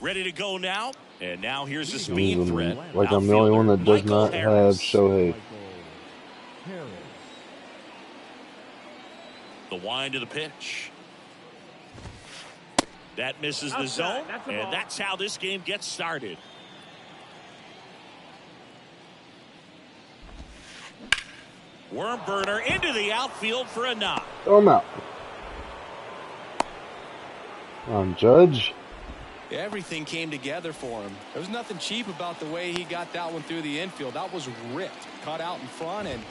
Ready to go now. And now here's a I'm speed threat. like I'm the only one that does Michael not have Harris. Shohei. Harris. The wind of the pitch. That misses the Outside. zone, That's a and ball. that's how this game gets started. Worm burner into the outfield for a knock. Throw him out. On Judge. Everything came together for him. There was nothing cheap about the way he got that one through the infield. That was ripped, cut out in front, and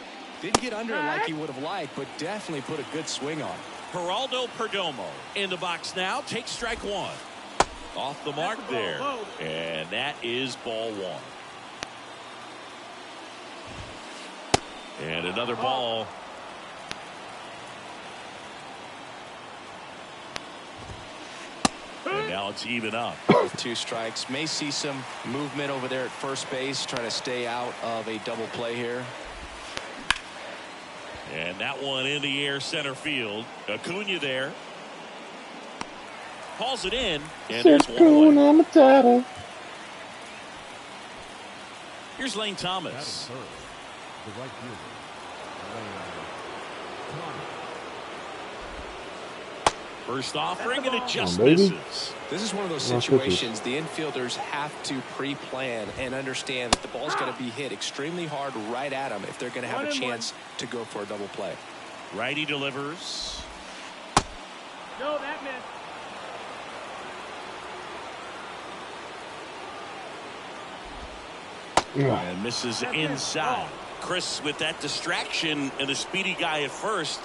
didn't get under it like he would have liked, but definitely put a good swing on. Geraldo Perdomo in the box now. Takes strike one. Off the mark there. And that is ball one. And another ball. And now it's even up. With 2 strikes. May see some movement over there at first base, trying to stay out of a double play here. And that one in the air center field. Acuna there. Calls it in. And there's one away. Here's Lane Batting Thomas. third. The right fielder. Lane Thomas. First offering, and it just Come on, baby. misses. This is one of those Well, situations the infielders have to pre-plan and understand that the ball's going to be hit extremely hard right at them if they're going to have a chance to go for a double play. Righty delivers. No, that missed. And misses inside. Chris, with that distraction and a speedy guy at first,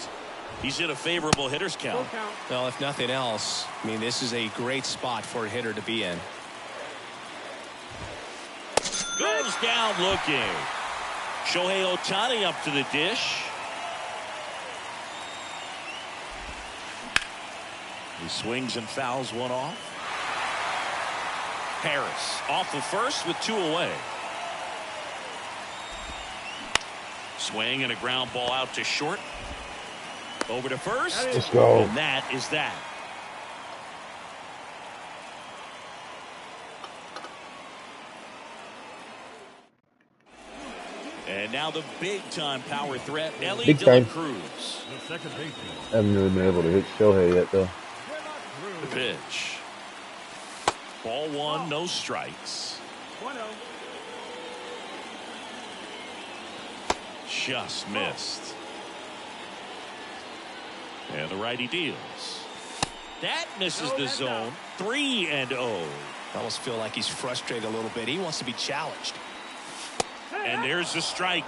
he's in a favorable hitter's Full count. count. Well, if nothing else, I mean, this is a great spot for a hitter to be in. Goes down looking. Shohei Ohtani up to the dish. He swings and fouls one off. Harris off the first with 2 away. Swing and a ground ball out to short. Over to first. Let's go. And that is that. And now the big-time power threat, Ellie Big De time. La Cruz. The second baseman. I haven't really been able to hit Shohei yet, though. The pitch. Ball one, no strikes. 1-0. Just missed. And the righty deals. That misses the zone. 3-0. I almost feel like he's frustrated a little bit. He wants to be challenged. And there's the strike.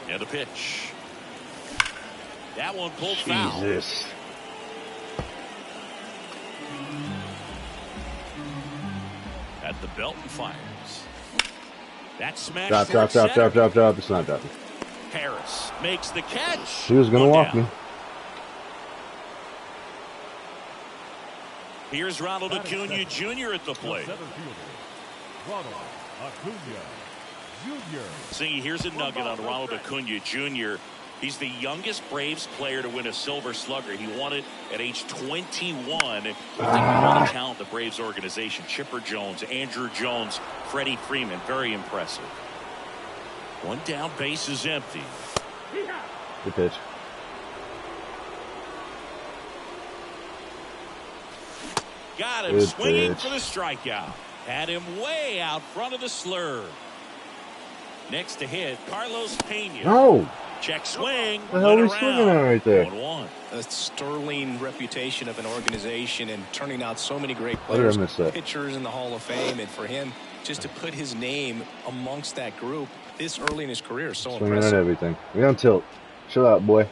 And the pitch. That one pulled foul. Jesus. At the belt and fires. That smash. Drop. It's not dropping. Harris makes the catch. She was going to One walk down. me. Here's Ronald Acuna Jr. at the plate. Center fielder. Ronald Acuna Jr. See, here's a nugget on Ronald Acuna Jr. He's the youngest Braves player to win a Silver Slugger. He won it at age 21. I think all the talent of the Braves organization. Chipper Jones, Andrew Jones, Freddie Freeman. Very impressive. One down, base is empty. Good pitch. Got him Good swinging pitch. for the strikeout. Had him way out front of the slurve. Next to hit, Carlos Pena. No! Check swing. What the hell are we went swinging around. at right there? 1-1. A sterling reputation of an organization and turning out so many great How did I players, miss that? pitchers in the Hall of Fame, and for him just to put his name amongst that group this early in his career is so Swinging at impressive. everything. We on tilt. Chill out, boy.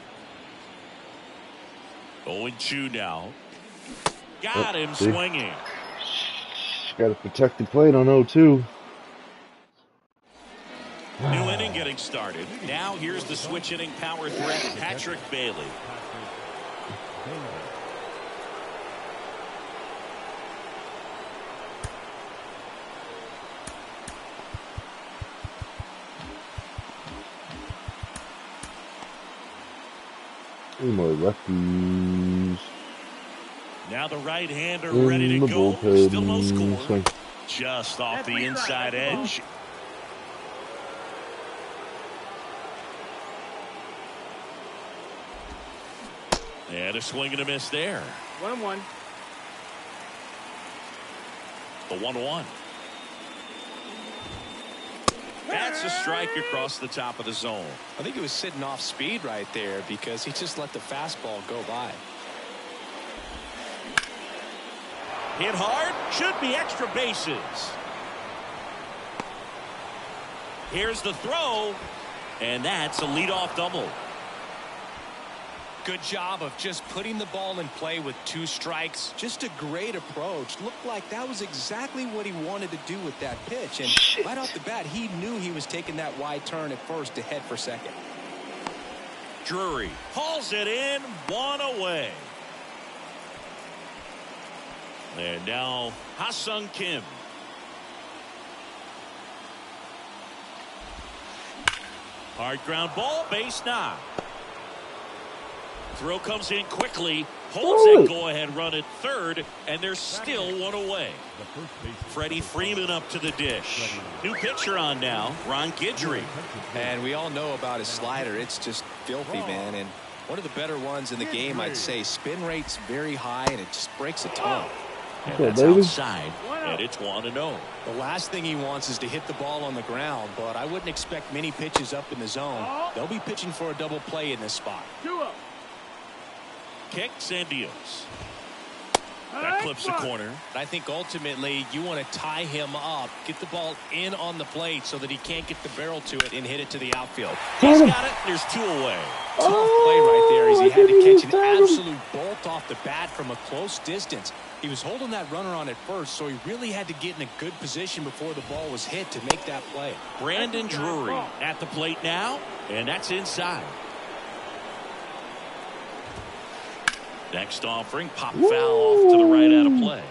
0-2 now. Got him see? swinging. Got to protect the plate on 0-2. New inning getting started. Now here's the switch inning power threat, Patrick Bailey. Any more lefties? Now the right-hander In ready to the go. bullpen. Still no score. Swing. Just off That's the right, inside that's the ball. edge. And a swing and a miss there. 1-1. The 1-1. That's a strike across the top of the zone. I think he was sitting off speed right there because he just let the fastball go by. Hit hard. Should be extra bases. Here's the throw. And that's a leadoff double. Good job of just putting the ball in play with 2 strikes. Just a great approach. Looked like that was exactly what he wanted to do with that pitch. And right off the bat, he knew he was taking that wide turn at first to head for second. Drury hauls it in, 1 away. And now Ha-Sung Kim. Hard ground ball, base knock. Throw comes in quickly, holds that go-ahead run at third, and there's still 1 away. Freddie Freeman up to the dish. New pitcher on now, Ron Guidry. And we all know about his slider. It's just filthy, man. And one of the better ones in the game, I'd say. Spin rate's very high, and it just breaks a ton. And that's outside, and it's 1-0. The last thing he wants is to hit the ball on the ground, but I wouldn't expect many pitches up in the zone. They'll be pitching for a double play in this spot. 2-0. Kicks and deals. That clips the corner. I think ultimately you want to tie him up, get the ball in on the plate so that he can't get the barrel to it and hit it to the outfield. He's got it. There's 2 away. Tough play right there as he had to catch an absolute bolt off the bat from a close distance. He was holding that runner on at first, so he really had to get in a good position before the ball was hit to make that play. Brandon Drury at the plate now, and that's inside. Next offering, pop foul off to the right out of play.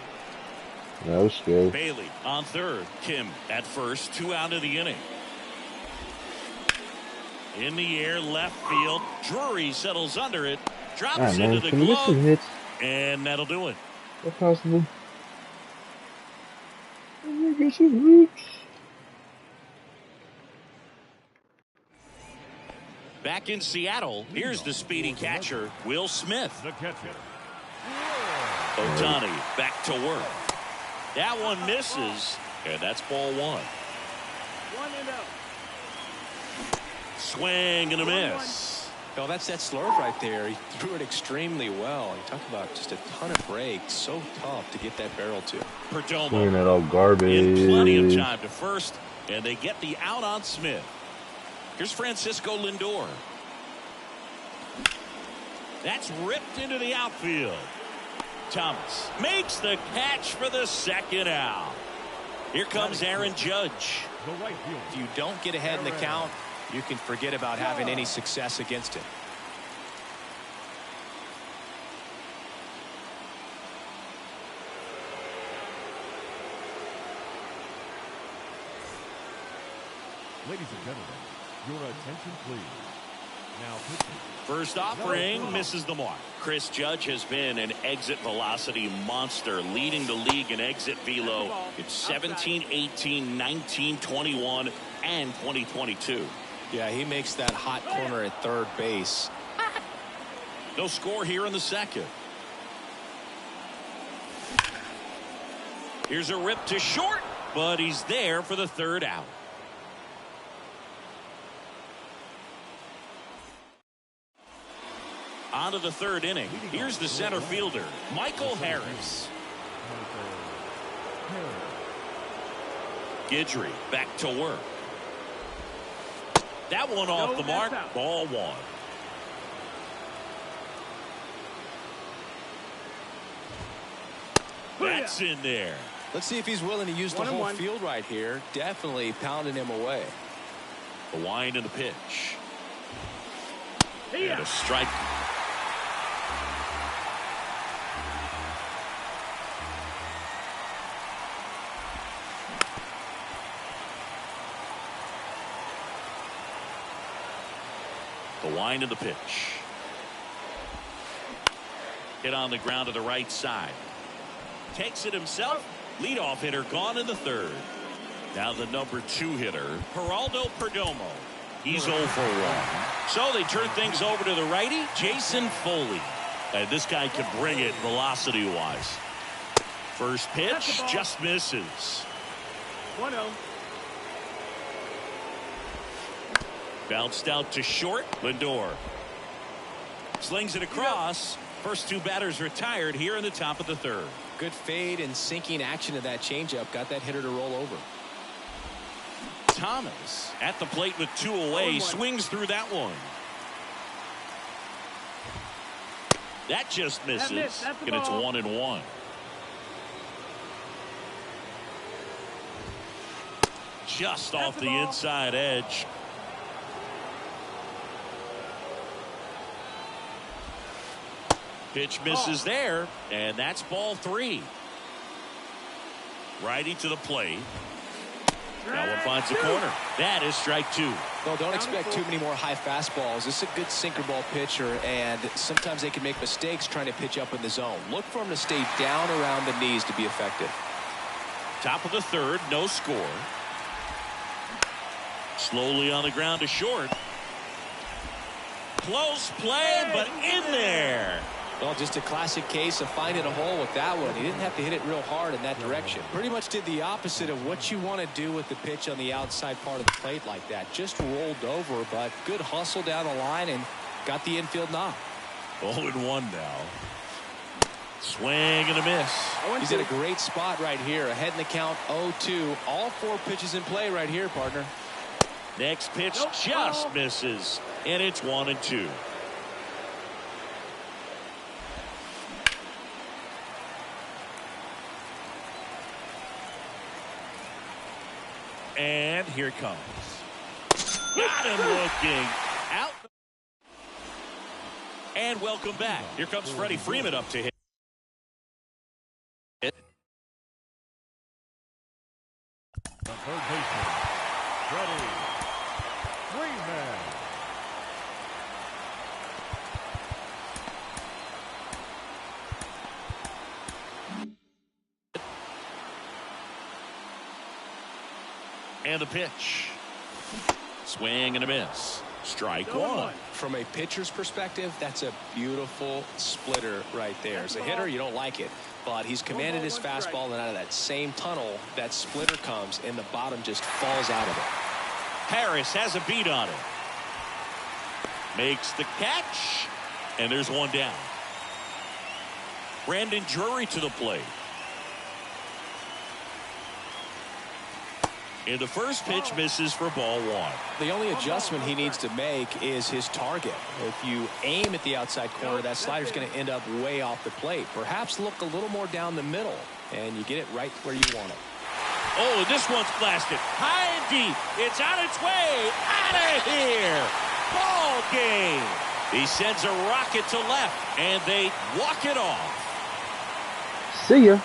That was scary. Bailey on third. Kim at first. 2 out of the inning. In the air, left field. Drury settles under it. Drops into the Can we get some glove. hits? And that'll do it. What possible? Can we get some hits? Back in Seattle, here's the speedy catcher, Will Smith. The catcher. Ohtani back to work. That one misses, and that's ball 1. 1-0. Swing and a miss. No, that's that slurve right there. He threw it extremely well. You talk about just a ton of breaks. So tough to get that barrel to. Perdomo Swinging that all garbage. in plenty of time to first, and they get the out on Smith. Here's Francisco Lindor. That's ripped into the outfield. Thomas makes the catch for the second out. Here comes Aaron Judge. The right field. If you don't get ahead in the count, you can forget about having any success against him. Ladies and gentlemen, your attention please. Now pitching. First offering misses the mark. Chris Judge has been an exit velocity monster, leading the league in exit velo in 17, 18, 19, 21, and 2022. Yeah, he makes that hot corner at third base. No score here in the second. Here's a rip to short, but he's there for the third out. On to the third inning. Here's the center fielder, Michael Harris. Guidry back to work. That one off the mark. Ball 1. That's in there. Let's see if he's willing to use the whole field right here. Definitely pounding him away. The wind and the pitch. And a strike. The wind of the pitch. Hit on the ground to the right side. Takes it himself. Leadoff hitter gone in the third. Now the number 2 hitter, Geraldo Perdomo. He's 0 for 1. So they turn things over to the righty, Jason Foley. And this guy can bring it velocity-wise. First pitch just misses. 1-0. Bounced out to short. Lindor slings it across. First 2 batters retired here in the top of the third. Good fade and sinking action of that changeup. Got that hitter to roll over. Thomas at the plate with 2 away. Swings through that one. That just misses. And it's 1-1. Just off the inside edge. Pitch misses there, and that's ball 3. Righty to the plate. That one finds the corner. That is strike 2. Well, don't expect too many more high fastballs. This is a good sinker ball pitcher, and sometimes they can make mistakes trying to pitch up in the zone. Look for him to stay down around the knees to be effective. Top of the third, no score. Slowly on the ground to short. Close play, but in there. Well, just a classic case of finding a hole with that one. He didn't have to hit it real hard in that direction. Pretty much did the opposite of what you want to do with the pitch on the outside part of the plate like that. Just rolled over, but good hustle down the line and got the infield knock. 0-1 now. Swing and a miss. He's in a great spot right here. Ahead in the count 0-2. All 4 pitches in play right here, partner. Next pitch just misses. And it's 1-2. And here it comes. Got him looking out. And welcome back. Here comes Freddie Freeman up to hit. The third baseman, Freddie Freeman. And the pitch. Swing and a miss. Strike 1. From a pitcher's perspective, that's a beautiful splitter right there. As a hitter, you don't like it, but he's commanded his fastball, and out of that same tunnel, that splitter comes, and the bottom just falls out of it. Harris has a beat on it. Makes the catch, and there's one down. Brandon Drury to the plate. And the first pitch misses for ball 1. The only adjustment he needs to make is his target. If you aim at the outside corner, that slider's going to end up way off the plate. Perhaps look a little more down the middle, and you get it right where you want it. Oh, this one's blasted. High and deep. It's on its way. Out of here. Ball game. He sends a rocket to left, and they walk it off. See ya.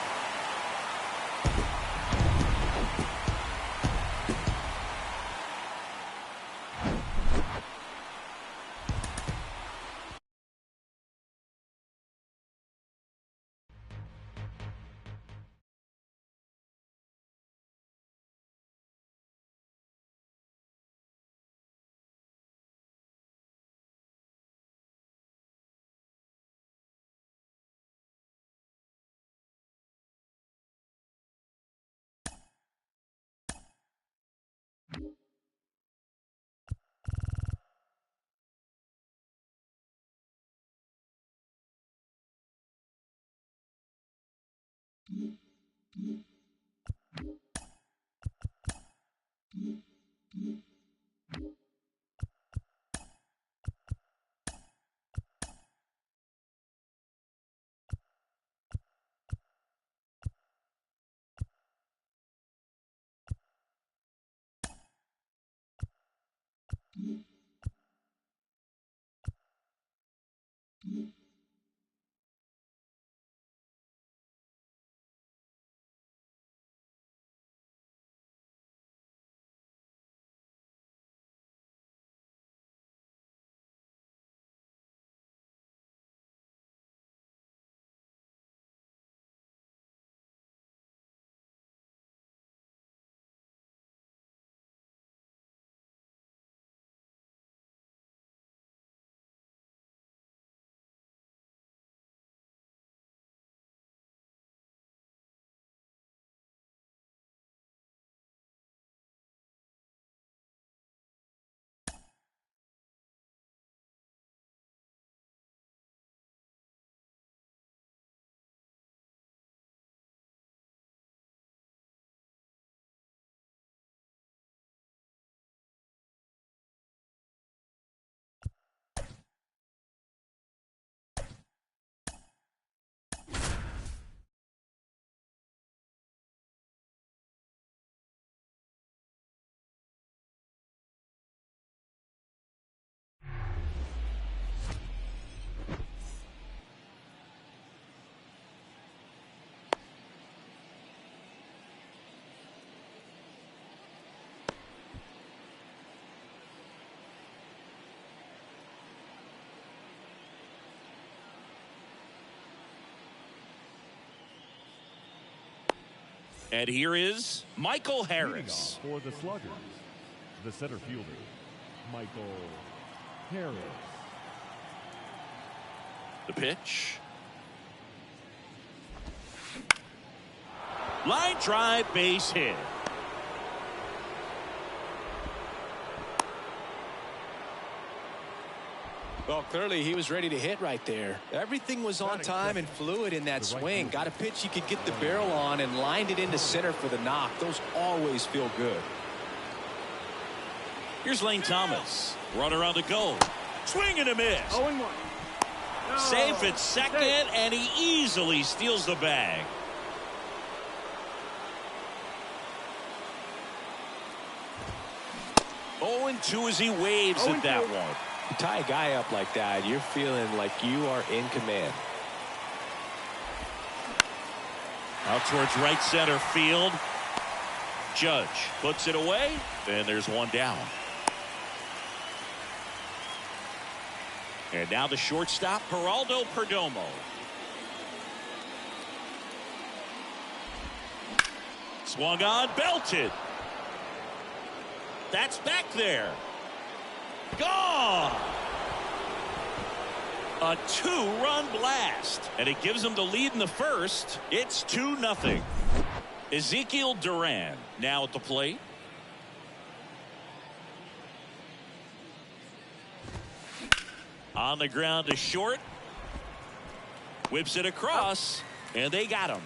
And here is Michael Leading Harris. off for the Sluggers, the center fielder, Michael Harris. The pitch. Line drive, base hit. Well, clearly he was ready to hit right there. Everything was on time and fluid in that swing. Got a pitch you could get the barrel on and lined it into center for the knock. Those always feel good. Here's Lane Thomas. Runner on the goal. Swing and a miss. 0-1. No. Safe at second, and he easily steals the bag. Oh, and 2 as he waves at that one. You tie a guy up like that, you're feeling like you are in command. Out towards right center field. Judge puts it away, and there's one down. And now the shortstop, Geraldo Perdomo. Swung on, belted. That's back there. Gone. A 2-run blast. And it gives them the lead in the first. It's 2-0. Ezekiel Duran now at the plate. On the ground to short. Whips it across. And they got him.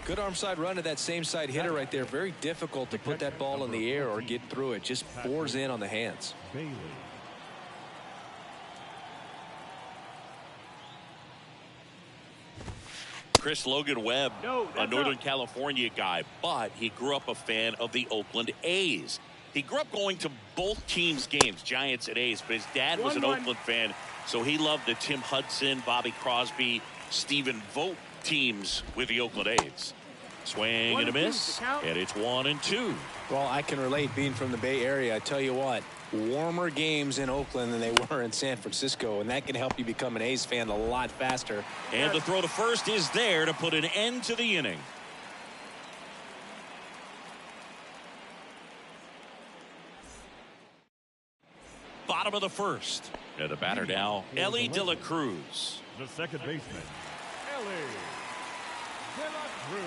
Good arm side run to that same side hitter right there. Very difficult to put that ball in the air or get through it. Just bores in on the hands. Bailey. Chris Logan Webb, a Northern California guy, but he grew up a fan of the Oakland A's. He grew up going to both teams' games, Giants and A's, but his dad was an Oakland fan, so he loved the Tim Hudson, Bobby Crosby, Stephen Vogt teams with the Oakland A's. Swing and a miss, and it's 1-2. Well, I can relate being from the Bay Area. I tell you what, warmer games in Oakland than they were in San Francisco, and that can help you become an A's fan a lot faster. And the throw to first is there to put an end to the inning. Bottom of the first. And the batter now, Ellie De La Cruz. The second baseman, Ellie De La Cruz.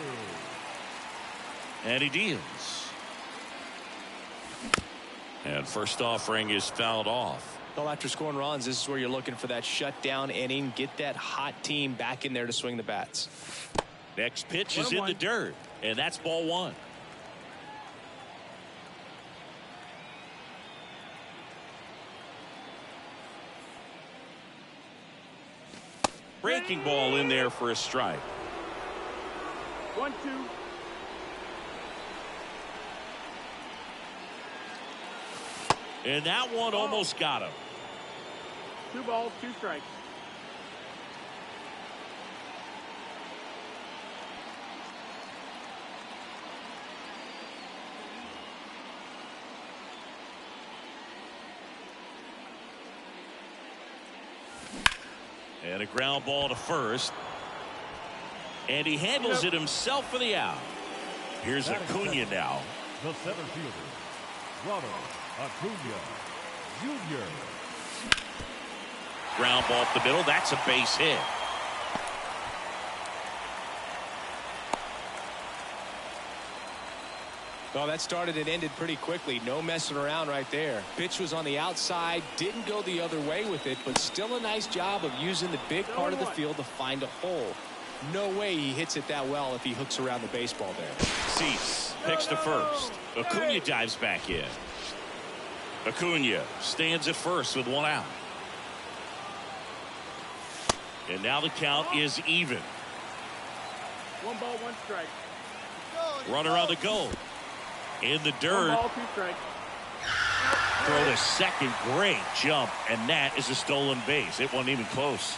And he deals. And first offering is fouled off. Well, after scoring runs, this is where you're looking for that shutdown inning. Get that hot team back in there to swing the bats. Next pitch is in the dirt. And that's ball 1. Breaking ball in there for a strike. 1-2. And that one almost got him. 2 balls, 2 strikes. And a ground ball to first. And he handles it himself for the out. Here's Acuna now. The center fielder, Ronald Acuna Jr. Ground ball up the middle. That's a base hit. Well, that started and ended pretty quickly. No messing around right there. Pitch was on the outside. Didn't go the other way with it, but still a nice job of using the big part of the field to find a hole. No way he hits it that well if he hooks around the baseball there. Cease picks to first. Acuna dives back in. Acuna stands at first with 1 out. And now the count is even. 1 ball, 1 strike. Runner on the goal. In the 1 dirt. ball, 2 strikes. Throw to second. Great jump. And that is a stolen base. It wasn't even close.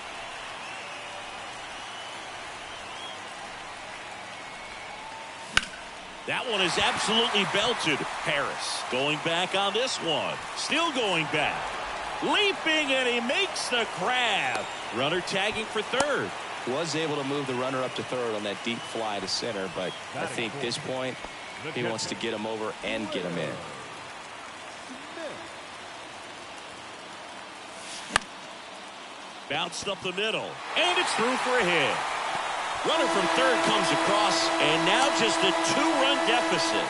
That one is absolutely belted. Harris going back on this one. Still going back. Leaping, and he makes the grab. Runner tagging for third. Was able to move the runner up to third on that deep fly to center, but I think at this point he wants to get him over and get him in. Bounced up the middle, and it's through for a hit. Runner from third comes across, and now just a 2-run deficit.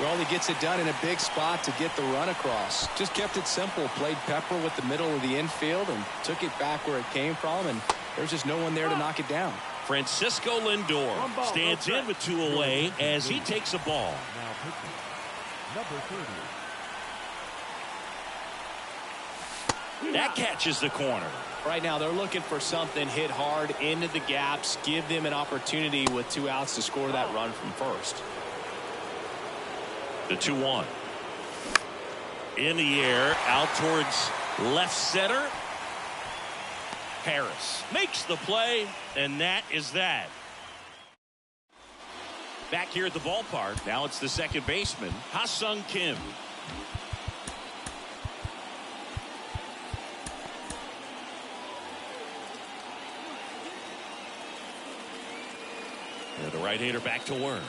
Well, he gets it done in a big spot to get the run across. Just kept it simple, played pepper with the middle of the infield, and took it back where it came from, and there's just no one there to knock it down. Francisco Lindor stands in with 2 away as he takes a ball. Now pitching, number 30. That catches the corner. Right now, they're looking for something hit hard into the gaps, give them an opportunity with 2 outs to score that run from first. The 2-1. In the air, out towards left center. Harris makes the play, and that is that. Back here at the ballpark, now it's the second baseman, Ha-Sung Kim. And the right-hander back to work.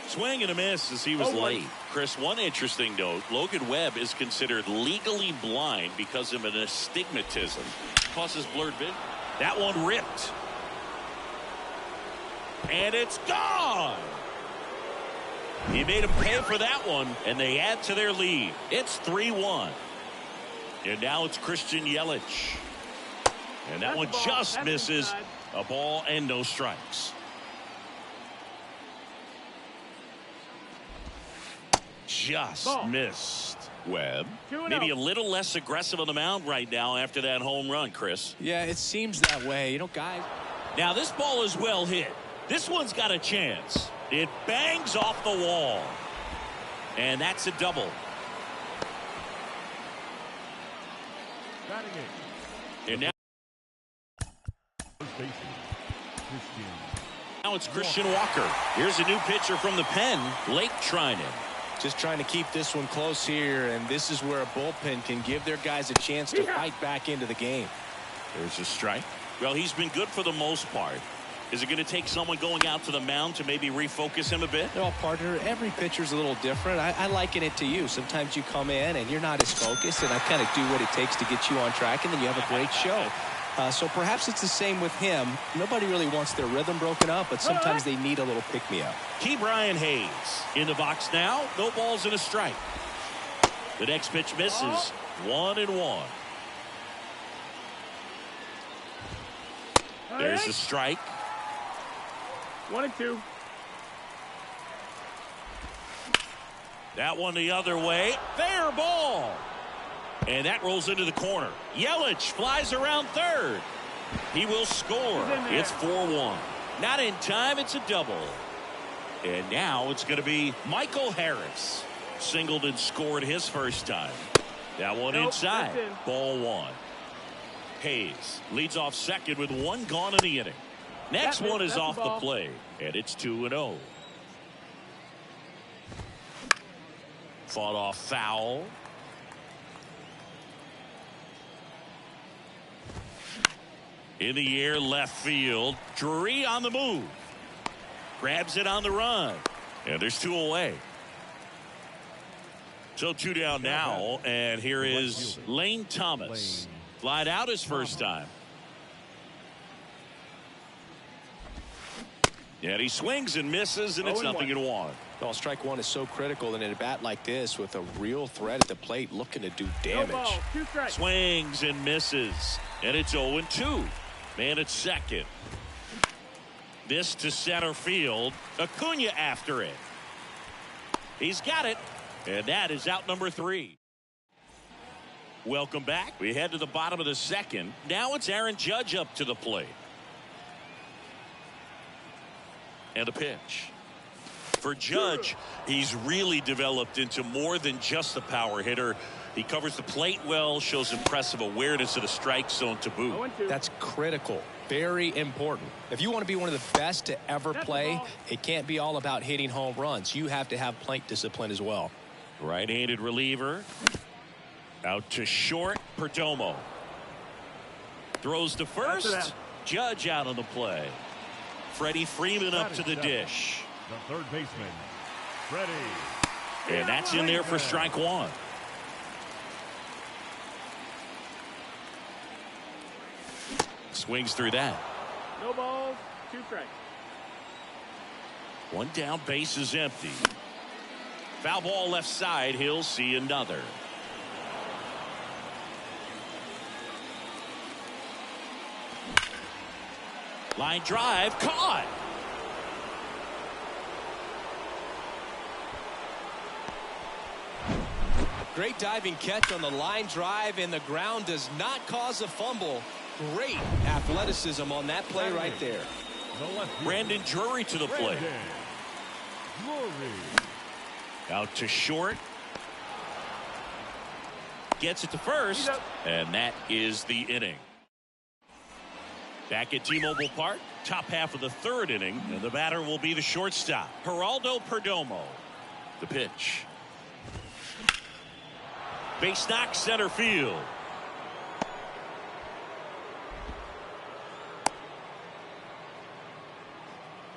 Swing and a miss as he was late. Chris, one interesting note, Logan Webb is considered legally blind because of an astigmatism. Causes blurred vision. That one ripped. And it's gone. He made him pay for that one, and they add to their lead. It's 3-1. And now it's Christian Yelich. And that one just misses. A ball and no strikes. Just missed. Webb maybe a little less aggressive on the mound right now after that home run, Chris. Yeah, it seems that way. You know, guys. Now this ball is well hit. This one's got a chance. It bangs off the wall. And that's a double. Batting it. And now First baseman, Christian. now it's Christian Walker. Here's a new pitcher from the pen, Blake Trinan. Just trying to keep this one close here, and this is where a bullpen can give their guys a chance to fight back into the game. There's a strike. Well, he's been good for the most part. Is it going to take someone going out to the mound to maybe refocus him a bit? Well, partner, every pitcher's a little different. I liken it to you. Sometimes you come in and you're not as focused, and I kind of do what it takes to get you on track, and then you have a great show. So perhaps it's the same with him. Nobody really wants their rhythm broken up, but sometimes they need a little pick-me-up. Key Brian Hayes in the box now. No balls and a strike. The next pitch misses. 1-1. There's a strike. 1-2. That one the other way. Fair ball. And that rolls into the corner. Yelich flies around third. He will score. It's 4-1. Not in time. It's a double. And now it's going to be Michael Harris. Singled and scored his first time. That one inside. Ball 1. Hayes leads off second with 1 gone in the inning. Next one is off the plate. And it's 2-0. Fought off foul. In the air, left field. Drury on the move. Grabs it on the run. And there's 2 away. So 2 down now. And here is Lane Thomas. Flied out his first time. And he swings and misses, and it's 0-1. Well, strike one is so critical, and in a bat like this with a real threat at the plate looking to do damage. No ball, 2 strikes. Swings and misses. And it's 0-2. Man at second. This to center field. Acuna after it. He's got it. And that is out number 3. Welcome back. We head to the bottom of the second. Now it's Aaron Judge up to the plate. And a pitch. For Judge, he's really developed into more than just a power hitter. He covers the plate well, shows impressive awareness of the strike zone to boot. 0-2. That's critical. Very important. If you want to be one of the best to ever play, it can't be all about hitting home runs. You have to have plate discipline as well. Right-handed reliever. Out to short. Perdomo. Throws to first. Judge out on the play. Freddie Freeman up to the dish. The third baseman, Freddie. And that's in there for strike one. Swings through that. No balls, 2 strikes. One down, base is empty. Foul ball left side. He'll see another. Line drive, caught. Great diving catch on the line drive, and the ground does not cause a fumble. Great athleticism on that play right there. Brandon Drury to the plate. Out to short. Gets it to first. And that is the inning. Back at T-Mobile Park, top half of the third inning, and the batter will be the shortstop, Geraldo Perdomo. The pitch. Base knock, center field.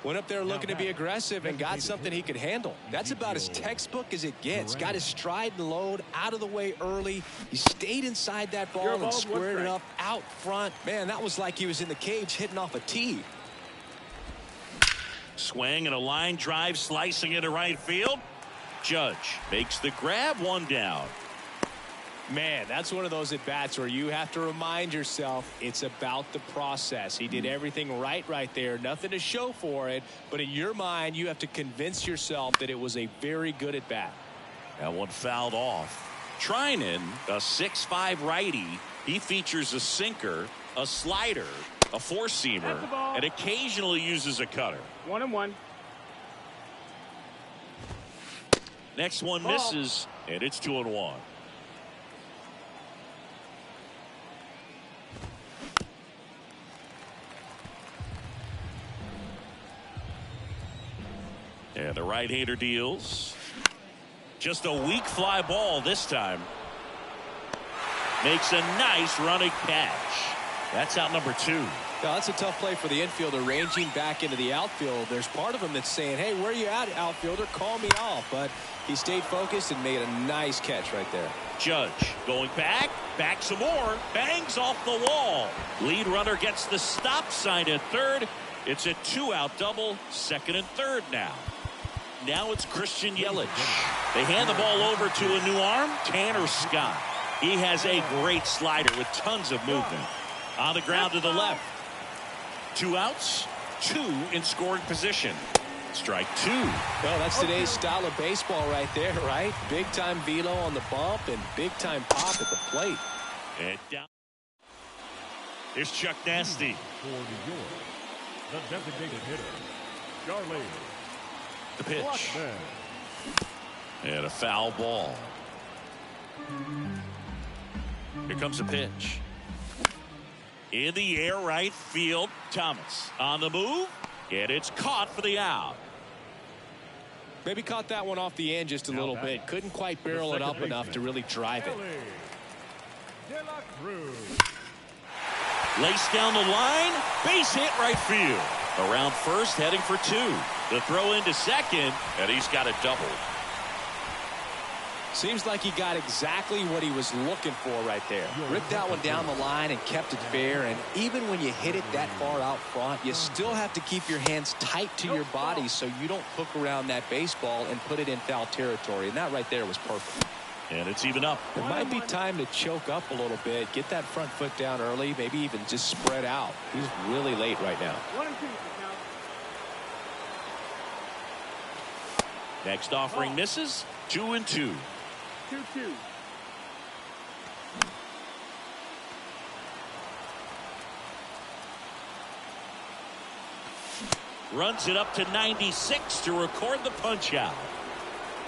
Went up there looking to be aggressive and got something he could handle. That's about as textbook as it gets. Got his stride and load out of the way early. He stayed inside that ball and squared it up out front. Man, that was like he was in the cage hitting off a tee. Swing and a line drive slicing into right field. Judge makes the grab, one down. Man, that's one of those at-bats where you have to remind yourself it's about the process. He did everything right there. Nothing to show for it. But in your mind, you have to convince yourself that it was a very good at-bat. That one fouled off. Trinan, a 6'5" righty. He features a sinker, a slider, a four-seamer, and occasionally uses a cutter. 1-1. Next one misses, and it's 2-1. And the right-hander deals. Just a weak fly ball this time. Makes a nice running catch. That's out number 2. Now, that's a tough play for the infielder ranging back into the outfield. There's part of him that's saying, hey, where are you at, outfielder? Call me off. But he stayed focused and made a nice catch right there. Judge going back some more, bangs off the wall. Lead runner gets the stop sign at third. It's a 2-out double, second and third now. Now it's Christian Yelich. They hand the ball over to a new arm, Tanner Scott. He has a great slider with tons of movement. On the ground to the left. 2 outs, 2 in scoring position. Strike 2. Well, that's today's style of baseball right there, right? Big-time velo on the bump and big-time pop at the plate. And down. Here's Chuck Nasty. For New York, the designated hitter, Charlie. The pitch. And a foul ball. Here comes a pitch. In the air, right field. Thomas on the move. And it's caught for the out. Maybe caught that one off the end just a little bit. Couldn't quite barrel it up enough to really drive it. Laced down the line. Base hit right field. Around first, heading for 2. The throw into second, and he's got a double. Seems like he got exactly what he was looking for right there. Ripped that one down the line and kept it fair. And even when you hit it that far out front, you still have to keep your hands tight to your body so you don't hook around that baseball and put it in foul territory. And that right there was perfect. And it's even up. It might be time to choke up a little bit, get that front foot down early, maybe even just spread out. He's really late right now. 1-2. Next offering misses. 2-2. 2-2. Runs it up to 96 to record the punch out.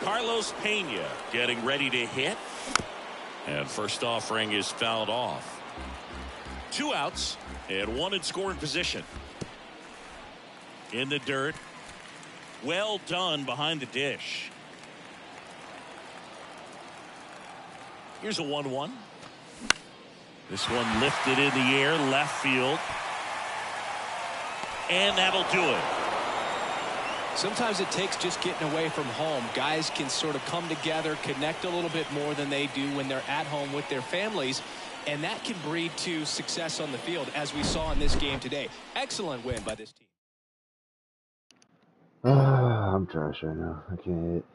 Carlos Pena getting ready to hit. And first offering is fouled off. 2 outs and 1 in scoring position. In the dirt. Well done behind the dish. Here's a 1-1. This one lifted in the air, left field. And that'll do it. Sometimes it takes just getting away from home. Guys can sort of come together, connect a little bit more than they do when they're at home with their families. And that can breed to success on the field, as we saw in this game today. Excellent win by this team. I'm trash right now. I can't hit.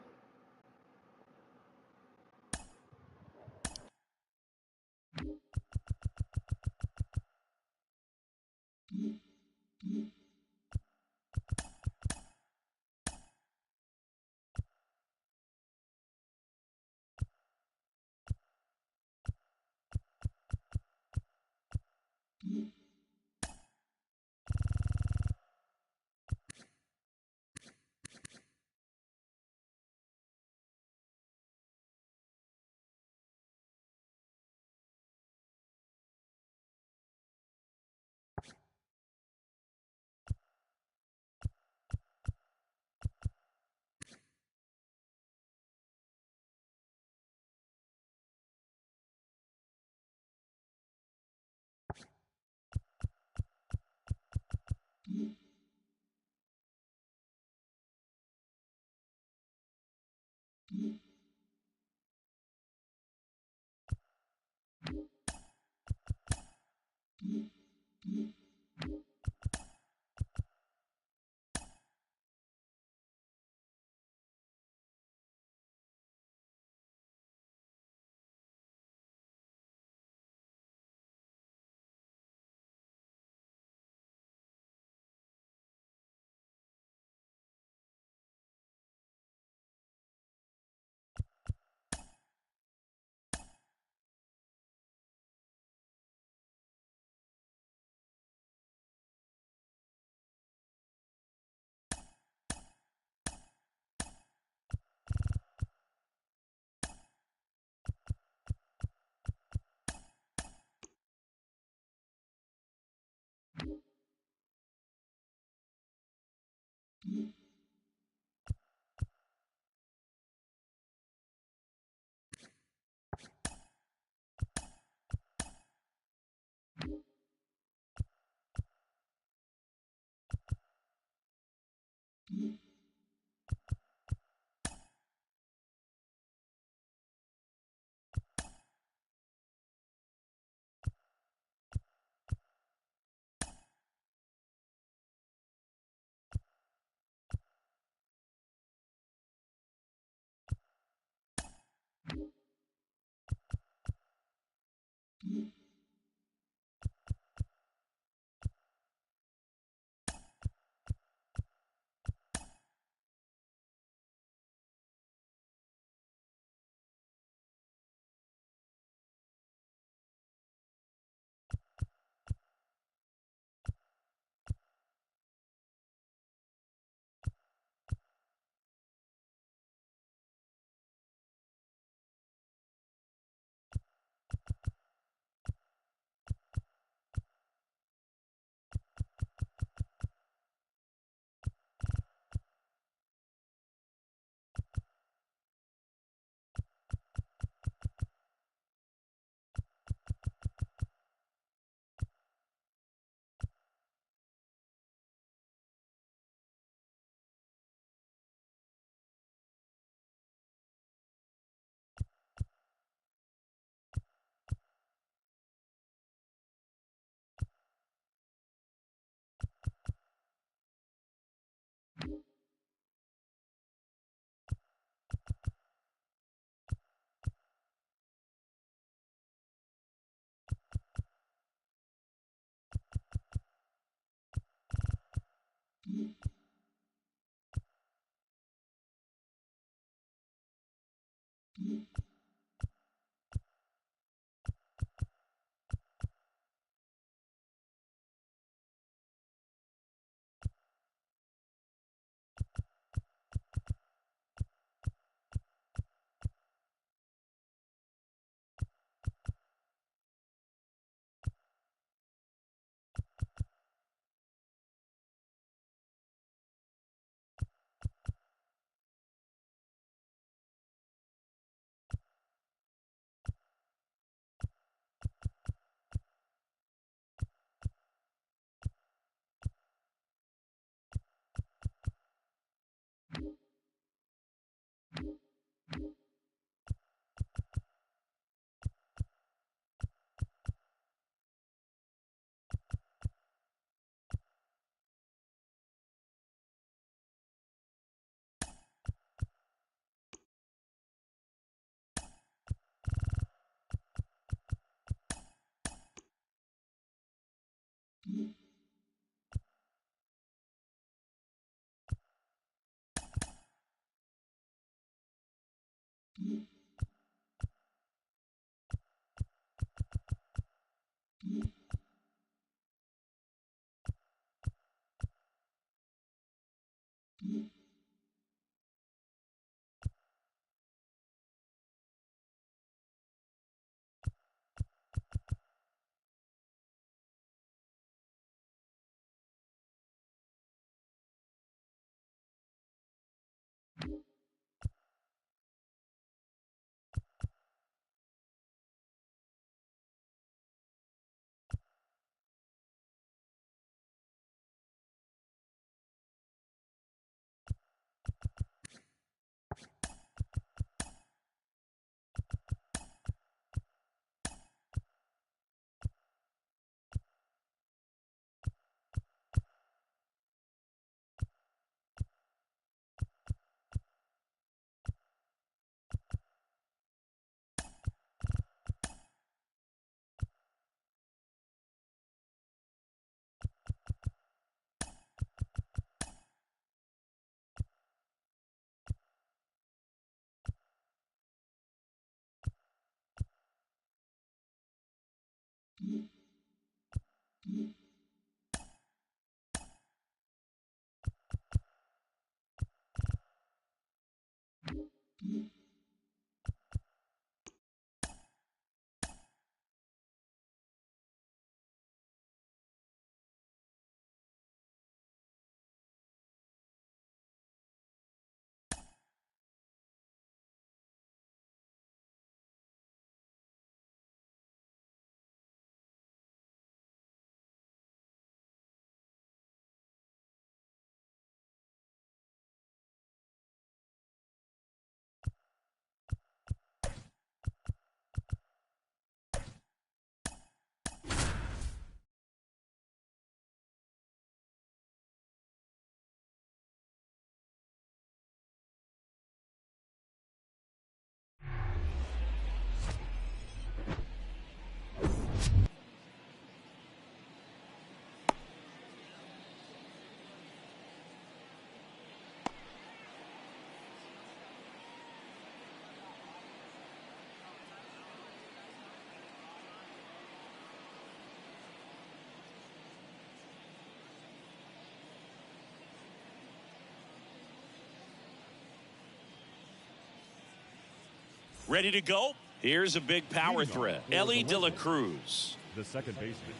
Ready to go? Here's a big power threat. Ellie De La Cruz. The second baseman,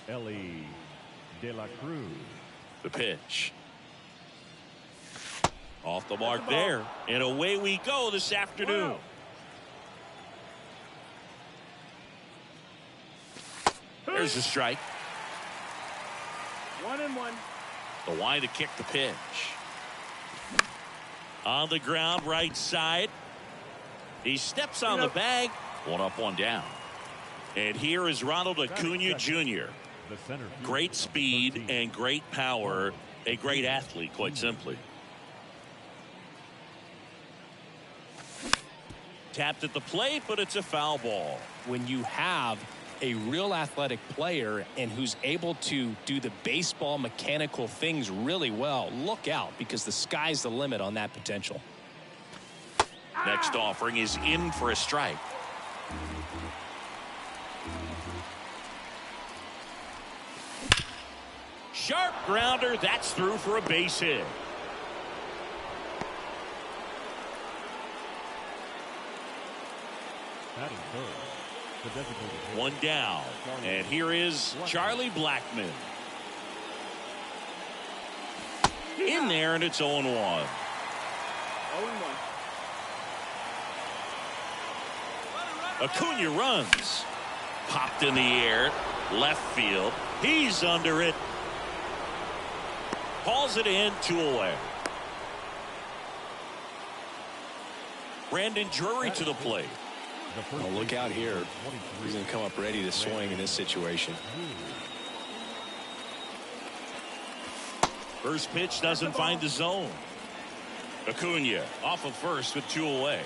Ellie De La Cruz. The pitch. Off the mark there. And away we go this afternoon. Wow. There's a strike. 1-1. The line to kick the pitch. On the ground, right side. He steps on the bag. 1 up, 1 down. And here is Ronald Acuna Jr. The center fielder, Great speed 13. and great power. A great athlete, quite simply. Tapped at the plate, but it's a foul ball. When you have a real athletic player and who's able to do the baseball mechanical things really well, look out, because the sky's the limit on that potential. Next offering is in for a strike. Sharp grounder. That's through for a base hit. Batting third, the designated hitter, 1 down. And here is Charlie Blackmon. In there, and it's 0-1. 0-1. Acuna runs. Popped in the air. Left field. He's under it. Hauls it in, 2 away. Brandon Drury to the plate. the first Well, look out here. 23. He's going to come up ready to swing in this situation. First pitch doesn't find the zone. Acuna off of first with 2 away.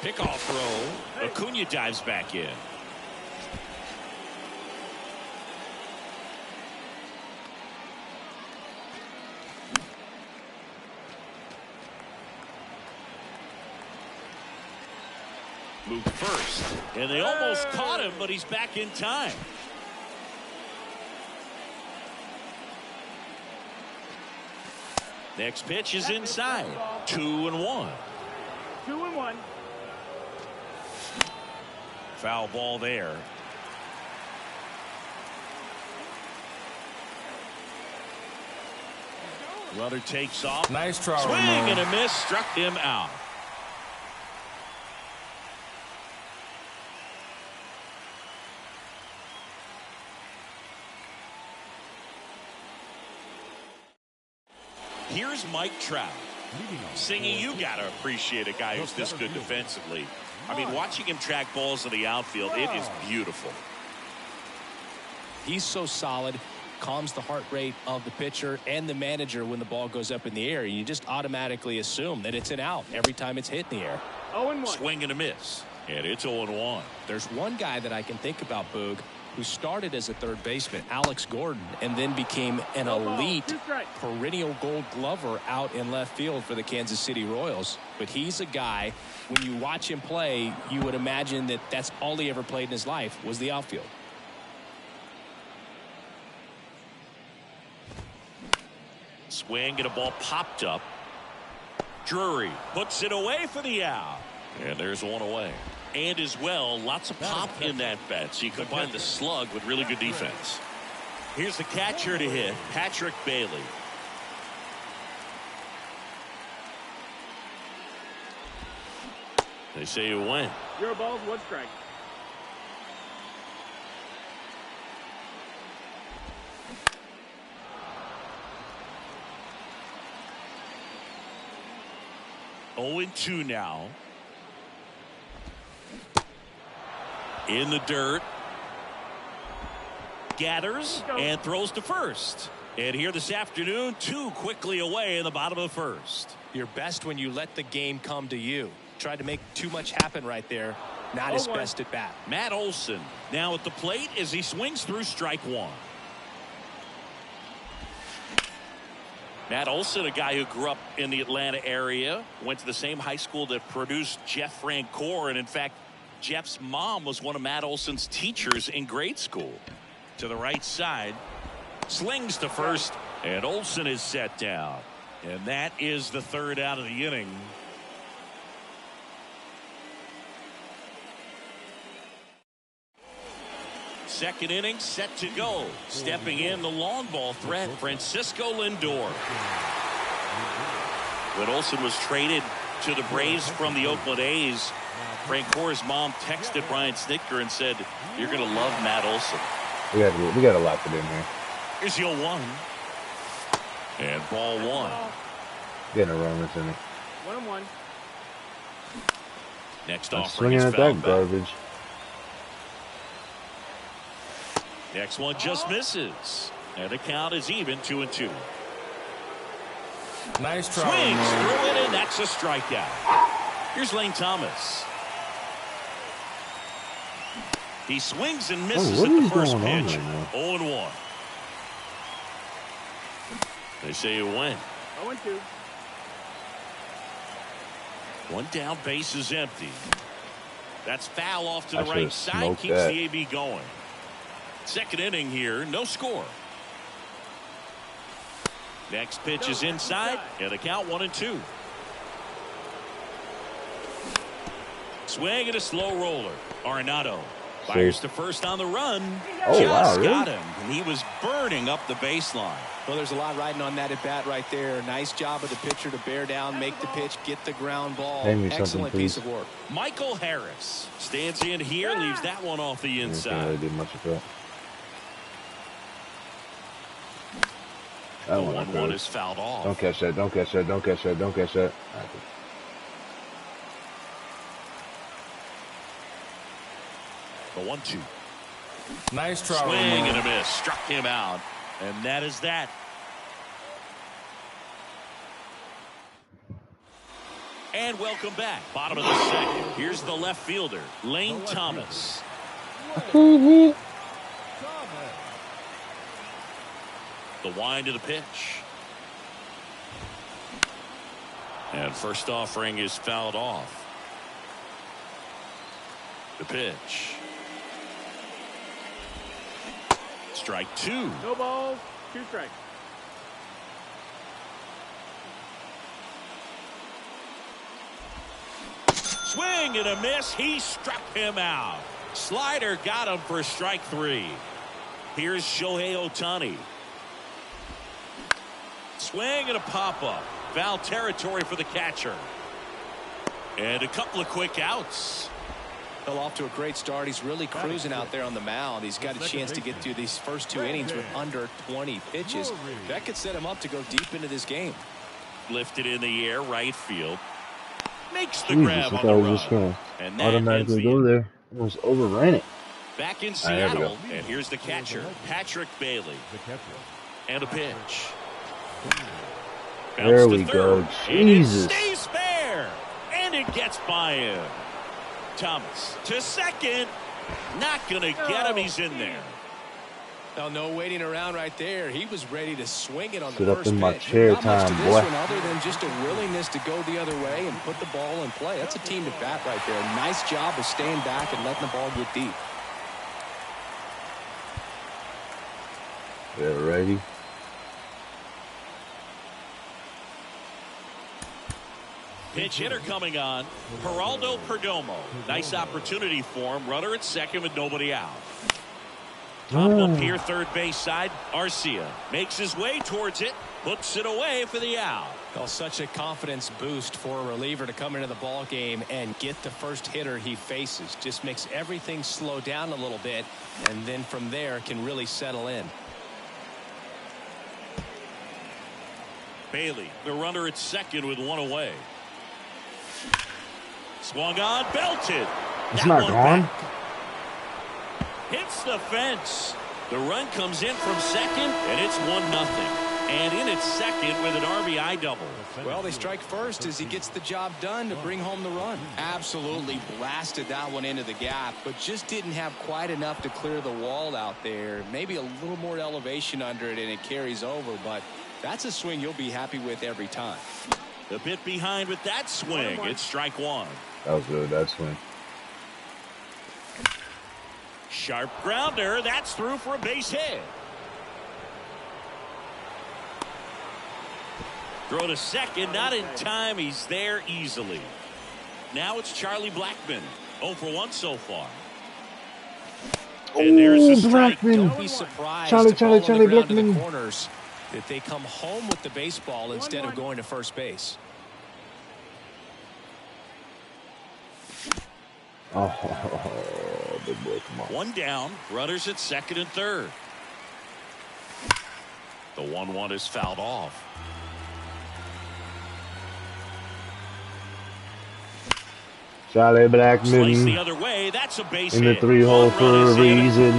Pickoff throw. Acuna dives back in. Moved first. And they almost caught him, but he's back in time. Next pitch is inside. 2-1. 2-1. Foul ball there. Runner takes off. Nice try, Swing Ramon. and a miss. Struck him out. Here's Mike Trout. Leading off Singing, you got to appreciate a guy who's this good defensively. I mean, watching him track balls in the outfield, it is beautiful. He's so solid, calms the heart rate of the pitcher and the manager when the ball goes up in the air. You just automatically assume that it's an out every time it's hit in the air. 0-1. Swing and a miss. And it's 0-1. There's one guy that I can think about, Boog, who started as a third baseman, Alex Gordon, and then became an elite perennial gold glover out in left field for the Kansas City Royals. But he's a guy, when you watch him play, you would imagine that that's all he ever played in his life was the outfield. Swing and a ball popped up. Drury puts it away for the out. And there's 1 away. And as well, lots of pop in that bat. So you combine the slug with really good defense. Here's the catcher to hit, Patrick Bailey. They say you win. 0 balls, 1 strike. Oh, 0-2 now. In the dirt. Gathers and throws to first. And here this afternoon, 2 quickly away in the bottom of the first. You're best when you let the game come to you. Tried to make too much happen right there. Not his best at bat. Matt Olson now at the plate as he swings through strike 1. Matt Olson, a guy who grew up in the Atlanta area, went to the same high school that produced Jeff Francoeur, and in fact, Jeff's mom was one of Matt Olson's teachers in grade school. To the right side, slings to first, and Olson is set down. And that is the 3rd out of the inning. Second inning set to go. Stepping in the long ball threat, Francisco Lindor. When Olsen was traded to the Braves from the Oakland A's, Frank Core's mom texted Brian Snitker and said, "You're going to love Matt Olsen." We got to lock it in here. Here's 0-1. And ball one. Getting a run in it. 1-1. Next I'm offering swinging is at fouled that back. garbage. Next one just misses. And the count is even, 2-2. Nice try. Swings through it, and that's a strikeout. Here's Lane Thomas. He swings and misses what at the is first going on pitch. right now? 0-1. They say you win. 0-2. One down, base is empty. That's foul off to I the should've right side. smoked Keeps that. the AB going. Second inning here, no score. Next pitch is inside, and the count 1-2. Swing and a slow roller. Arenado fires to first on the run. Oh, Just wow, really? got him, and he was burning up the baseline. Well, there's a lot riding on that at bat right there. Nice job of the pitcher to bear down, make the pitch, get the ground ball. Pay me something, Excellent piece please. of work. Michael Harris stands in here, leaves that one off the I can't inside. really do much of that. The That one I 1-1 could. is fouled off. Don't catch that. Don't catch that. Don't catch that. Don't catch that. The 1-2. Nice try. Swing and a miss. Struck him out. And that is that. And welcome back. Bottom of the second. Here's the left fielder, Lane Thomas. The wind of the pitch. And first offering is fouled off. The pitch. Strike two. No balls, 2 strikes. Swing and a miss. He struck him out. Slider got him for strike 3. Here's Shohei Ohtani. Swing and a pop-up. Foul territory for the catcher. And a couple of quick outs. Well, off to a great start. He's really cruising out there on the mound. He's got a chance to get through these first 2 innings with under 20 pitches. That could set him up to go deep into this game. Lifted in the air, right field. Makes the Jesus, grab I on thought I the was just run. gonna And that ends automatically the go inning. there. Almost overran it. Back in there we go. Seattle. And here's the catcher, Patrick Bailey. The catcher. And a pitch. There Bounce to we third, go. and it Jesus. stays fair. And it gets by him. Thomas to second. Not going to get him. He's in there. Now, no waiting around right there. He was ready to swing it on Sit the up first in my pitch. chair Not much to time, this boy. one other than just a willingness to go the other way and put the ball in play. That's a team to bat right there. Nice job of staying back and letting the ball get deep. Yeah, ready. Pitch hitter coming on. Geraldo Perdomo. Nice opportunity for him. Runner at second with nobody out. Top up here, third base side. Arcia makes his way towards it. Puts it away for the out. Well, such a confidence boost for a reliever to come into the ball game and get the first hitter he faces. Just makes everything slow down a little bit, and then from there can really settle in. Bailey, the runner at second with one away. Swung on, belted. It's That not one gone. back. Hits the fence. The run comes in from second, and it's 1-0. And in at second with an RBI double. Well, they strike first as he gets the job done to bring home the run. Absolutely blasted that one into the gap, but just didn't have quite enough to clear the wall out there. Maybe a little more elevation under it, and it carries over, but that's a swing you'll be happy with every time. A bit behind with that swing. It's strike one. That was good. That swing. Sharp grounder. That's through for a base hit. Throw to second. Not in time. He's there easily. Now it's Charlie Blackmon. 0 for 1 so far. And there's a Oh, strike. Blackman. Don't be surprised Charlie, to fall on the ground to the Blackman. corners that they come home with the baseball instead of going to first base. Oh, big boy, come on. One down, runners at second and third. The 1-1 is fouled off. Charlie Slice the Blackman other way. That's a base in the hit. 3-hole One for run a is in. reason.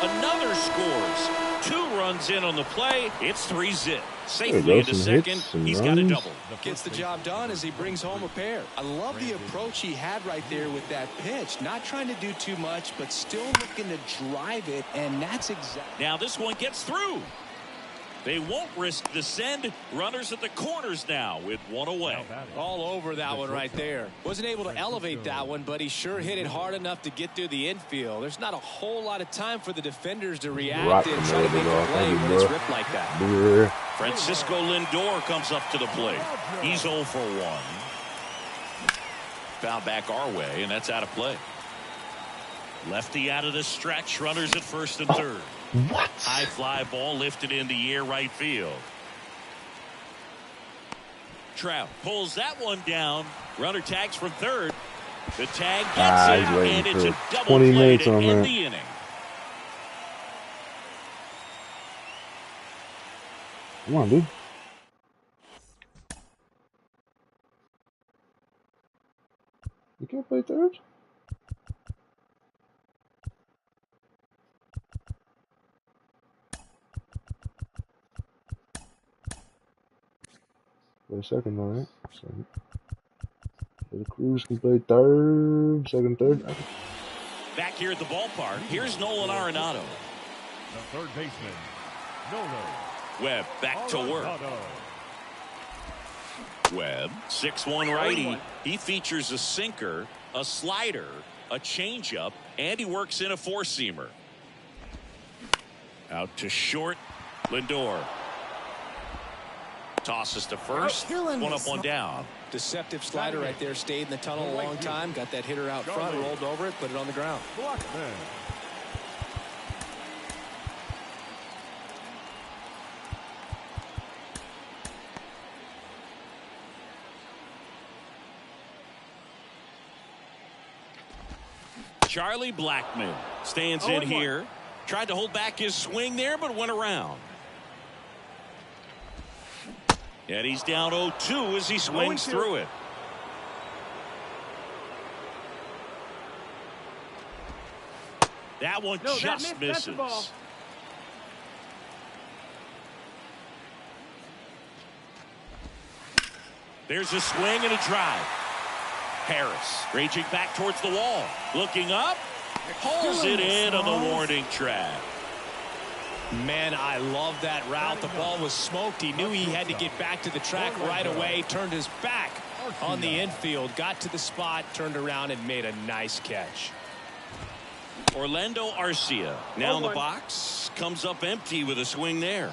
Another scores. 2 runs in on the play. It's 3-zip. There Safely you go, into some second. hits, some He's got a runs. double. Gets the job done as he brings home a pair. I love the approach he had right there with that pitch. Not trying to do too much, but still looking to drive it, and that's exactly. Now this one gets through. They won't risk the send. Runners at the corners now with 1 away. All over that one right there. Wasn't able to elevate that one, but he sure hit it hard enough to get through the infield. There's not a whole lot of time for the defenders to react and try to make a play when it's ripped like that. Brr. Francisco Lindor comes up to the plate. He's 0 for 1. Foul back our way, and that's out of play. Lefty out of the stretch. Runners at first and third. What? High fly ball lifted in the air right field. Trout pulls that one down. Runner tags from third. The tag gets He's it, waiting and it's for a double 20 play minutes to on end that. the inning. Come on, dude. You can't play third? Play second, all right? Second. The Cruz can play third, second, third. Okay. Back here at the ballpark, here's Nolan Arenado. The third baseman, Nolan Webb back to work. Arenado. Webb, 6'1" righty. He features a sinker, a slider, a changeup, and he works in a four-seamer. Out to short, Lindor. Tosses to first, 1 up, 1 down. Deceptive slider right there. Stayed in the tunnel a long time. Got that hitter out front, rolled over it, put it on the ground. Blackman. Charlie Blackman stands in here. Tried to hold back his swing there, but went around. And he's down 0-2 as he swings through it. That one just misses. There's a swing and a drive. Harris raging back towards the wall. Looking up. Pulls it in on the warning track. Man, I love that route. The ball was smoked. He knew he had to get back to the track right away. Turned his back on the infield. Got to the spot, turned around, and made a nice catch. Orlando Arcia now in the box. Comes up empty with a swing there.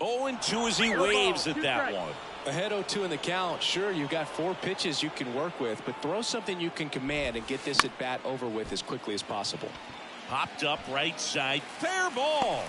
0-2 as he waves at that one. Ahead 0-2 in the count. Sure, you've got 4 pitches you can work with, but throw something you can command and get this at bat over with as quickly as possible. Popped up right side. Fair ball.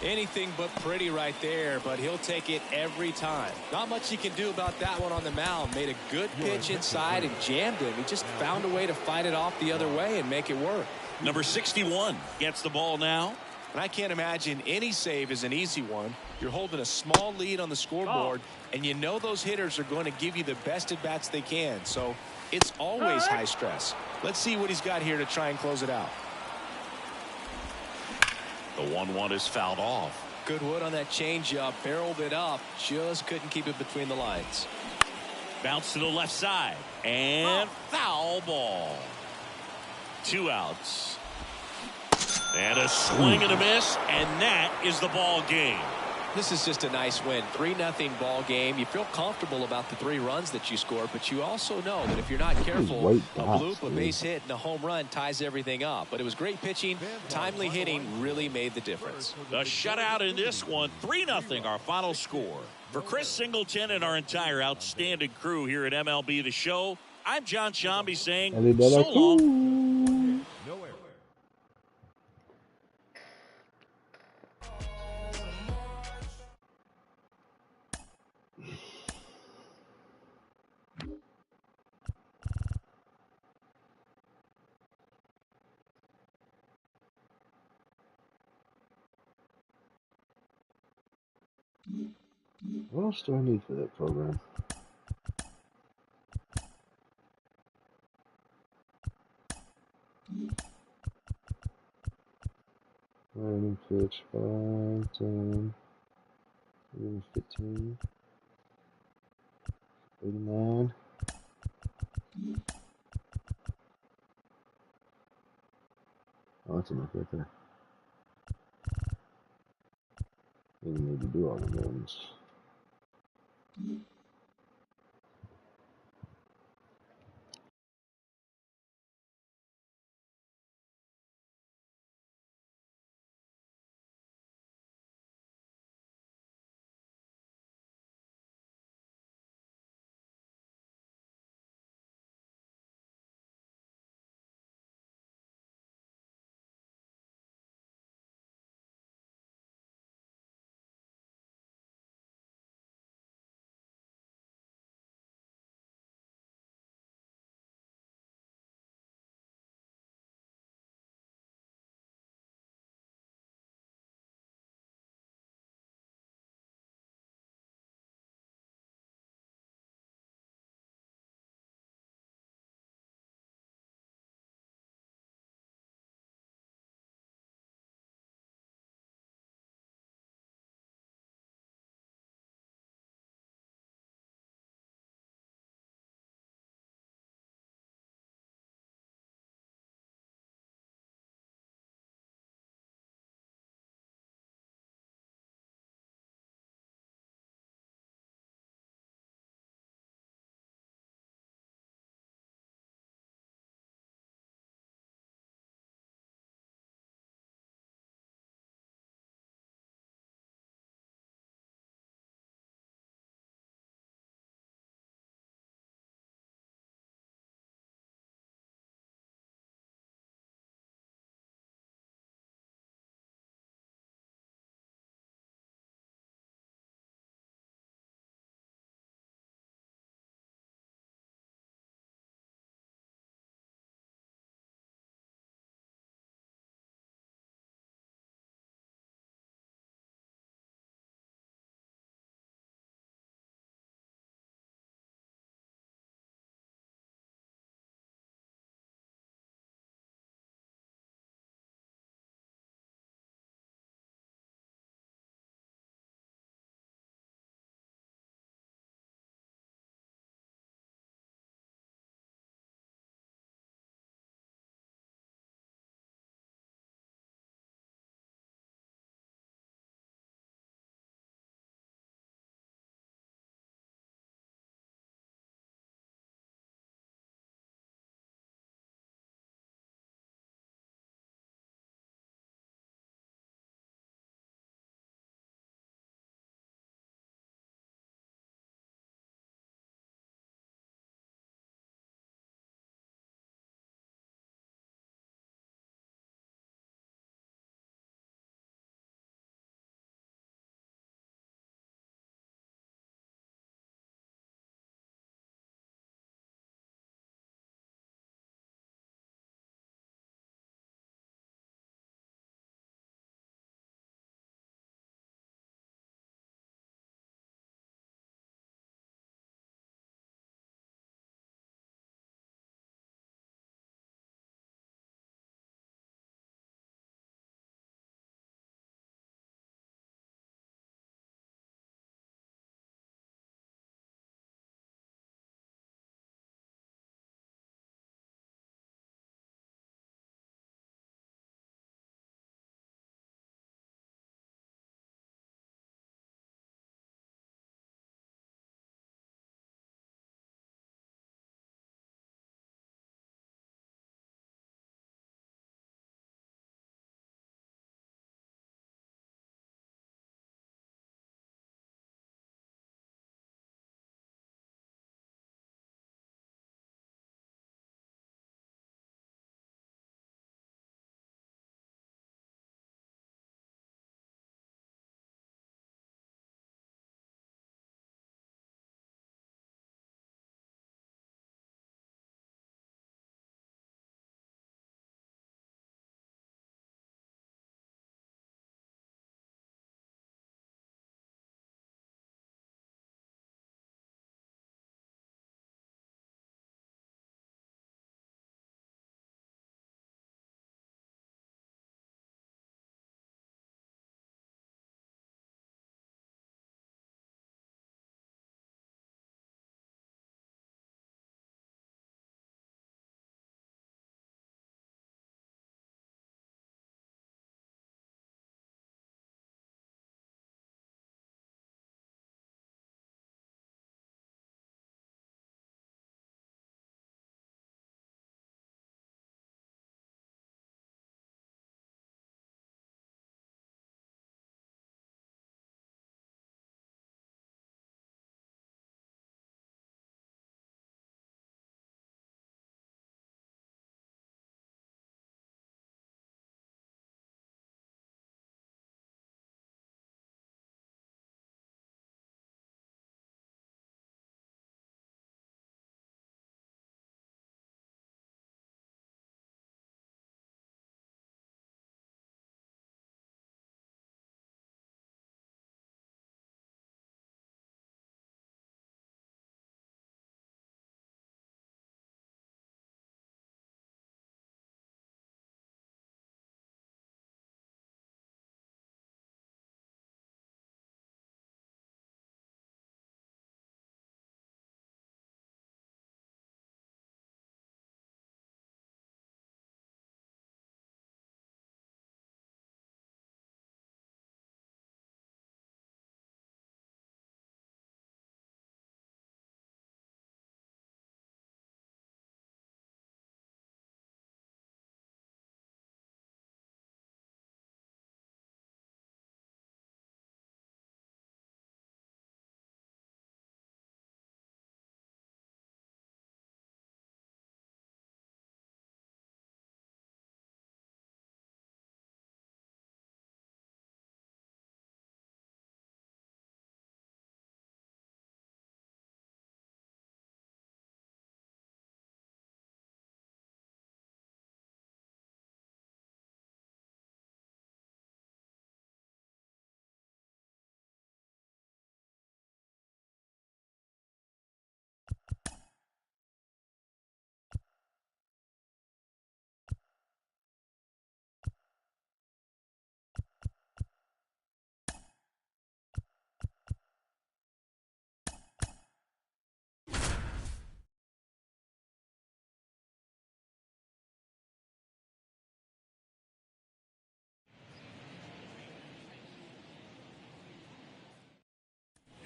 Anything but pretty right there, but he'll take it every time. Not much he can do about that one on the mound. Made a good pitch inside and jammed him. He just found a way to fight it off the other way and make it work. Number 61 gets the ball now. And I can't imagine any save is an easy one. You're holding a small lead on the scoreboard, and you know those hitters are going to give you the best at bats they can. So it's always high stress. Let's see what he's got here to try and close it out. The 1-1 is fouled off. Good wood on that changeup. Barreled it up. Just couldn't keep it between the lines. Bounce to the left side. And foul ball. 2 outs. And a swing and a miss. And that is the ball game. This is just a nice win. 3-0 ball game. You feel comfortable about the 3 runs that you scored, but you also know that if you're not careful, a bloop, a base hit, and a home run ties everything up. But it was great pitching. Timely hitting really made the difference. The shutout in this one, 3-0 our final score. For Chris Singleton and our entire outstanding crew here at MLB The Show, I'm John Shambi saying so long. No error. What else do I need for that program? Random pitch, 5, 10, 15, 89. Oh, that's enough right there. Didn't need to do all the ones.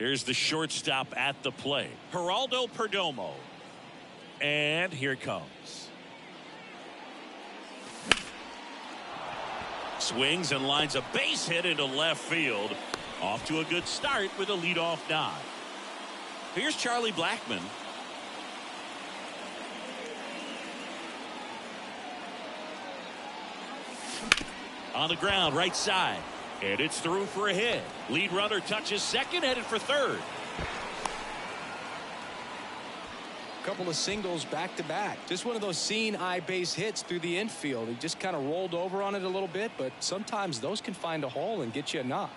Here's the shortstop at the plate, Geraldo Perdomo. And here it comes. Swings and lines a base hit into left field. Off to a good start with a leadoff nod. Here's Charlie Blackmon. On the ground, right side. And it's through for a hit. Lead runner touches second, headed for third. Couple of singles back to back. Just one of those seeing eye base hits through the infield. He just kind of rolled over on it a little bit, but sometimes those can find a hole and get you a knock.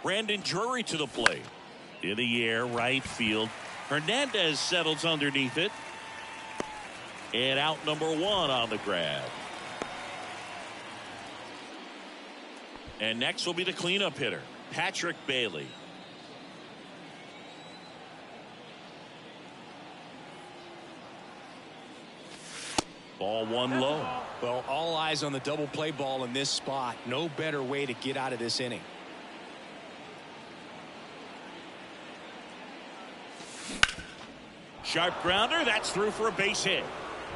Brandon Drury to the plate. In the air, right field. Hernandez settles underneath it. And out number one on the grab. And next will be the cleanup hitter, Patrick Bailey. Ball one low. Well, all eyes on the double play ball in this spot. No better way to get out of this inning. Sharp grounder. That's through for a base hit.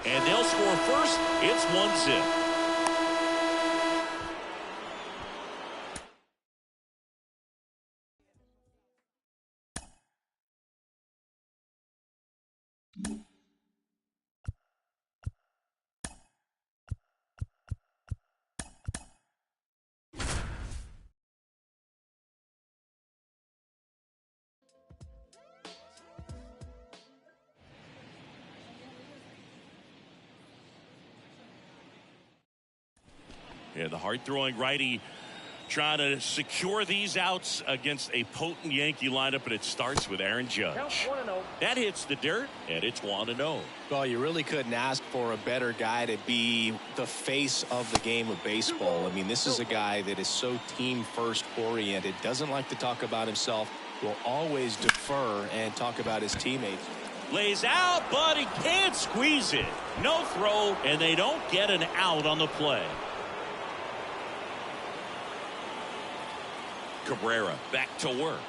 And they'll score first. It's 1-0. Yeah, the hard-throwing righty trying to secure these outs against a potent Yankee lineup, and it starts with Aaron Judge. That hits the dirt, and it's 1-0. Well, you really couldn't ask for a better guy to be the face of the game of baseball. I mean, this is a guy that is so team-first oriented, doesn't like to talk about himself, will always defer and talk about his teammates. Lays out, but he can't squeeze it. No throw, and they don't get an out on the play. Cabrera back to work.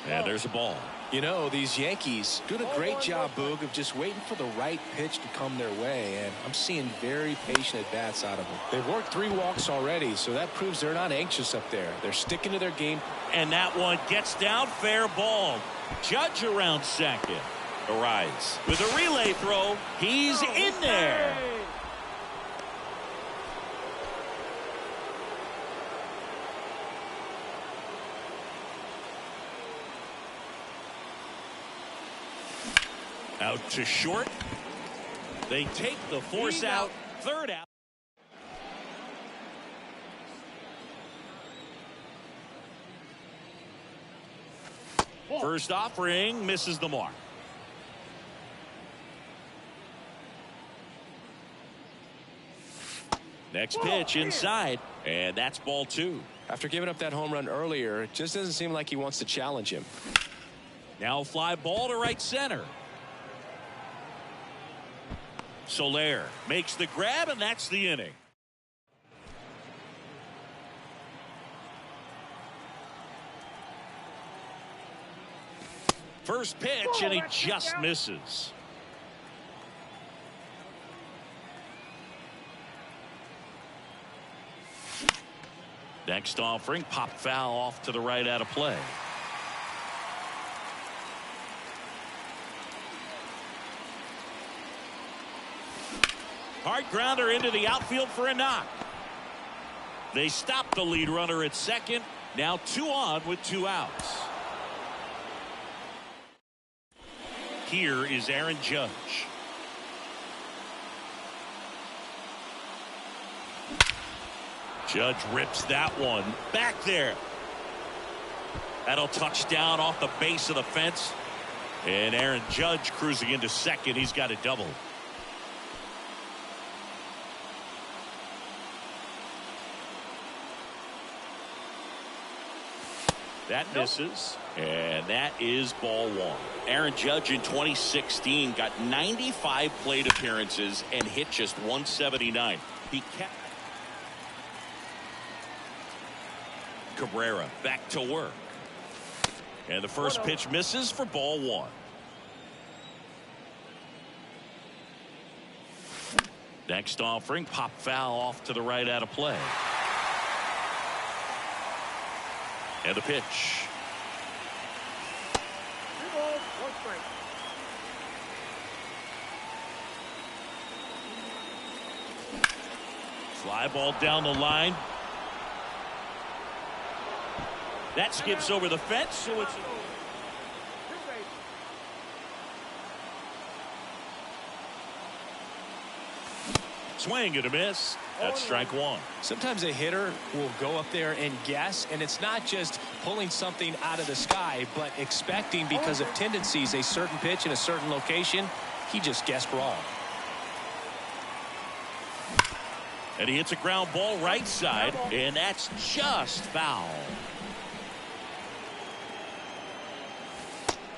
And there's a ball. You know, these Yankees doing a great job, Boog, of just waiting for the right pitch to come their way, and I'm seeing very patient at-bats out of them. They've worked 3 walks already, so that proves they're not anxious up there. They're sticking to their game. And that one gets down, fair ball. Judge around second. Arrives with a relay throw. He's in there. Out to short. They take the force out. Third out. First offering misses the mark. Next pitch inside, and that's ball 2. After giving up that home run earlier, it just doesn't seem like he wants to challenge him. Now fly ball to right center. Soler makes the grab, and that's the inning. First pitch, and he just misses. Next offering, pop foul off to the right out of play. Hard grounder into the outfield for a knock. They stop the lead runner at second. Now 2 on with 2 outs. Here is Aaron Judge. Judge rips that one back there. That'll touch down off the base of the fence. And Aaron Judge cruising into second. He's got a double. That misses, and that is ball 1. Aaron Judge in 2016 got 95 plate appearances and hit just 179. He kept. Cabrera back to work. And the first pitch misses for ball one. Next offering, pop foul off to the right out of play. And the pitch. 2 balls, 1 strike. Fly ball down the line. That skips over the fence, so it's... Swing and a miss. That's strike one. Sometimes a hitter will go up there and guess, and it's not just pulling something out of the sky, but expecting because of tendencies a certain pitch in a certain location. He just guessed wrong. And he hits a ground ball right side, and that's just foul.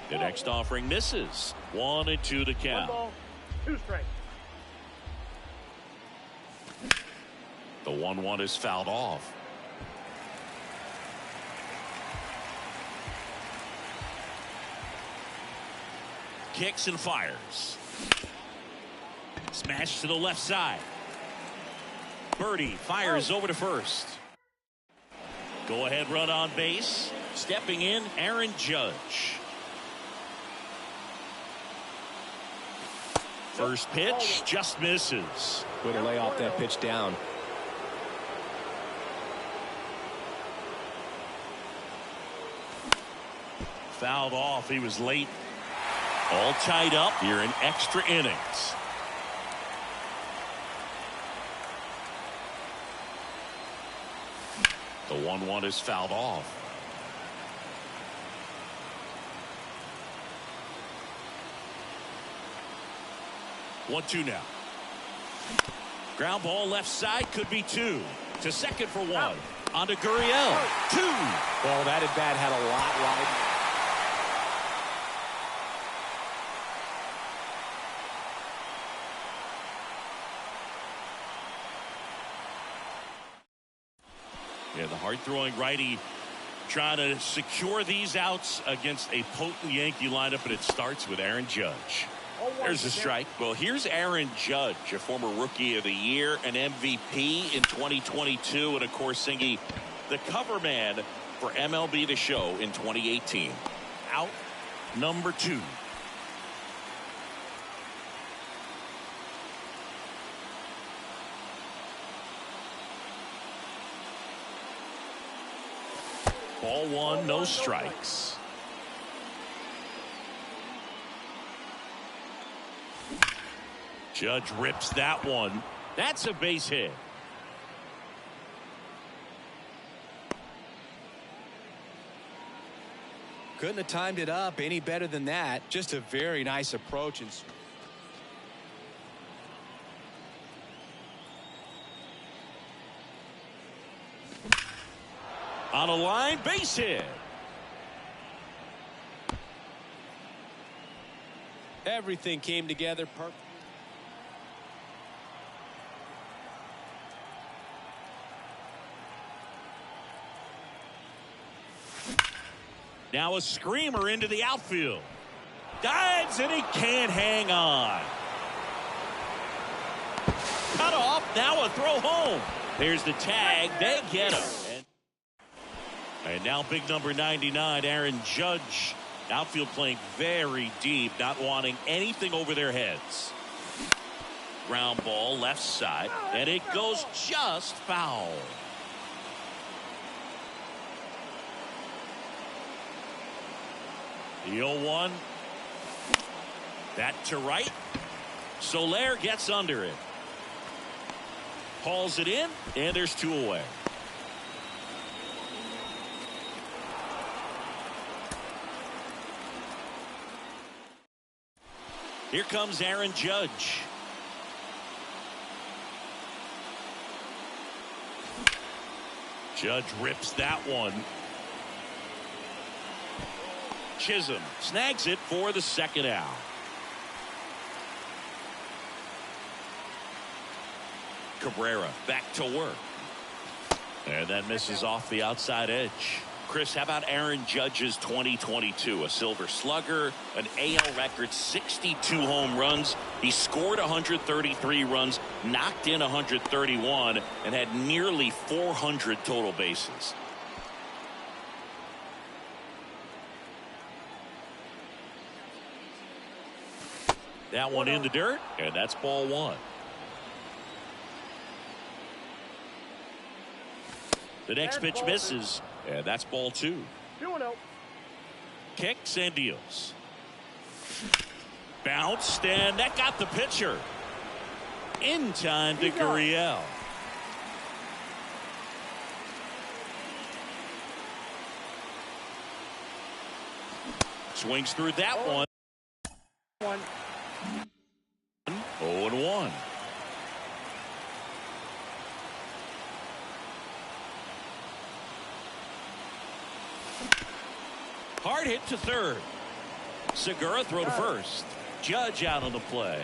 The next offering misses. 1-2 to 1 count. ball, 2 strikes. The 1-1 is fouled off. Kicks and fires. Smash to the left side. Birdie fires over to first. Go ahead run on base. Stepping in, Aaron Judge. First pitch just misses. Way to lay off that pitch down. Fouled off. He was late. All tied up here in extra innings. The 1-1 is fouled off. One, two now. Ground ball left side, could be 2. To second for 1. On to Gurriel. 2. Well, that at bat had a lot wide. Yeah, the hard-throwing righty trying to secure these outs against a potent Yankee lineup, and it starts with Aaron Judge. There's a strike. Well, here's Aaron Judge, a former Rookie of the Year, an MVP in 2022, and of course, Singy, the cover man for MLB The Show in 2018. Out number 2. Ball 1, no strikes. Judge rips that one. That's a base hit. Couldn't have timed it up any better than that. Just a very nice approach. And on a line, base hit. everything came together perfectly. Now a screamer into the outfield. Dives and he can't hang on. Cut off. Now a throw home. There's the tag. They get him. And now big number 99, Aaron Judge. Outfield playing very deep, not wanting anything over their heads. Ground ball left side, and it goes just foul. The 0-1. That to right. Soler gets under it. Hauls it in, and there's two away. Here comes Aaron Judge. Judge rips that one. Chisholm snags it for the second out. Cabrera back to work. And that misses off the outside edge. Chris, how about Aaron Judge's 2022? A Silver Slugger, an AL record 62 home runs. He scored 133 runs, knocked in 131, and had nearly 400 total bases. That one in the dirt, and that's ball one. The next pitch misses, and that's ball two. 2-0. Kicks and deals. Bounced, and that got the pitcher. In time to Gurriel. Swings through that one. 0-1. Hard hit to third. Segura throw to first. Judge out on the play.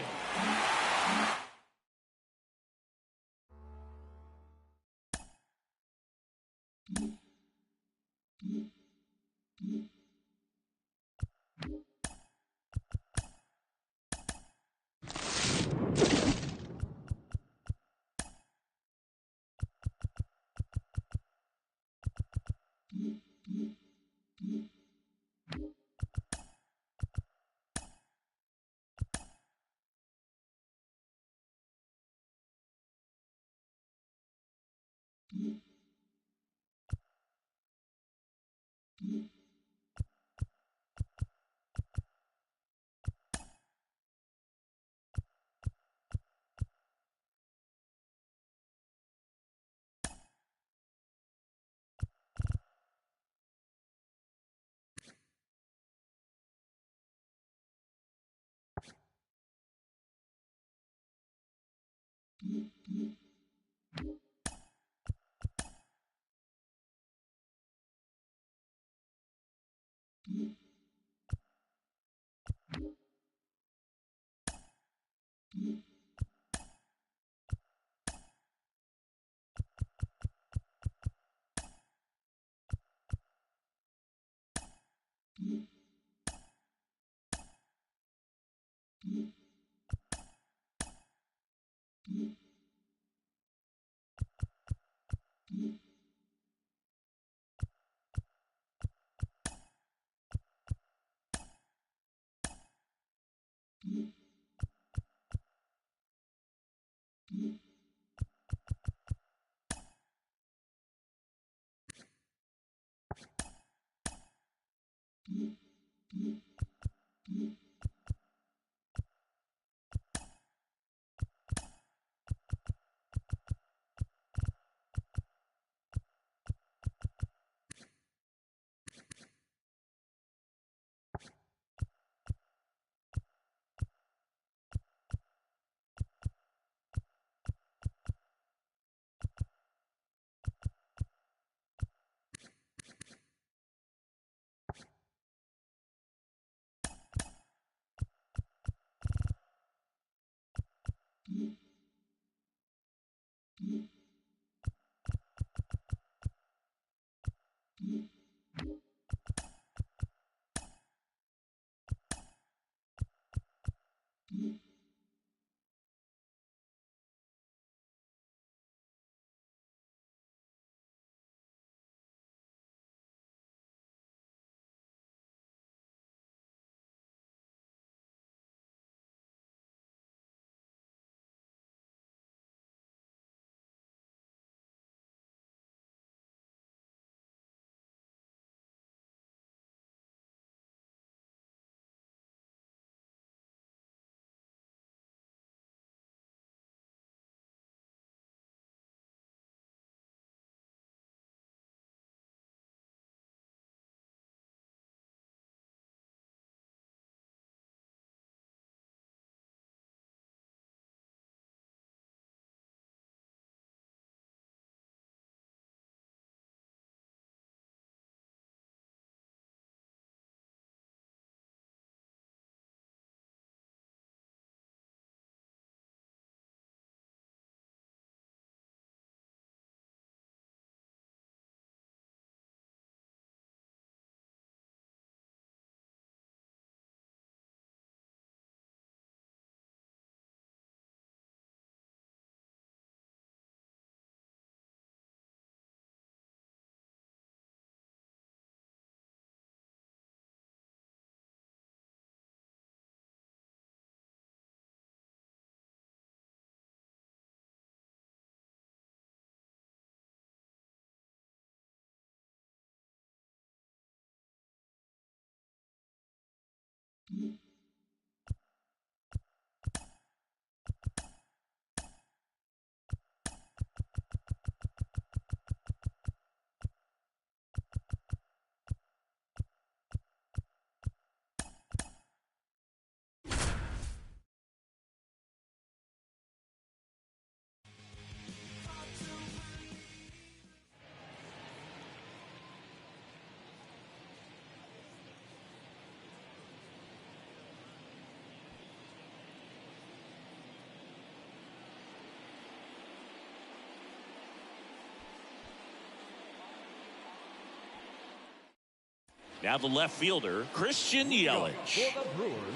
Now the left fielder, Christian Yelich. For the Brewers,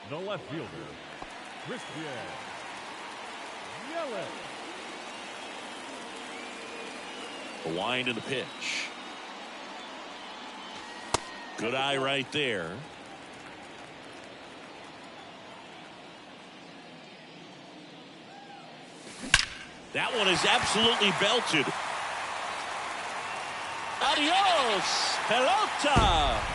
the left fielder, Christian Yelich. The wind of the pitch. Good eye right there. That one is absolutely belted. Adios, pelota.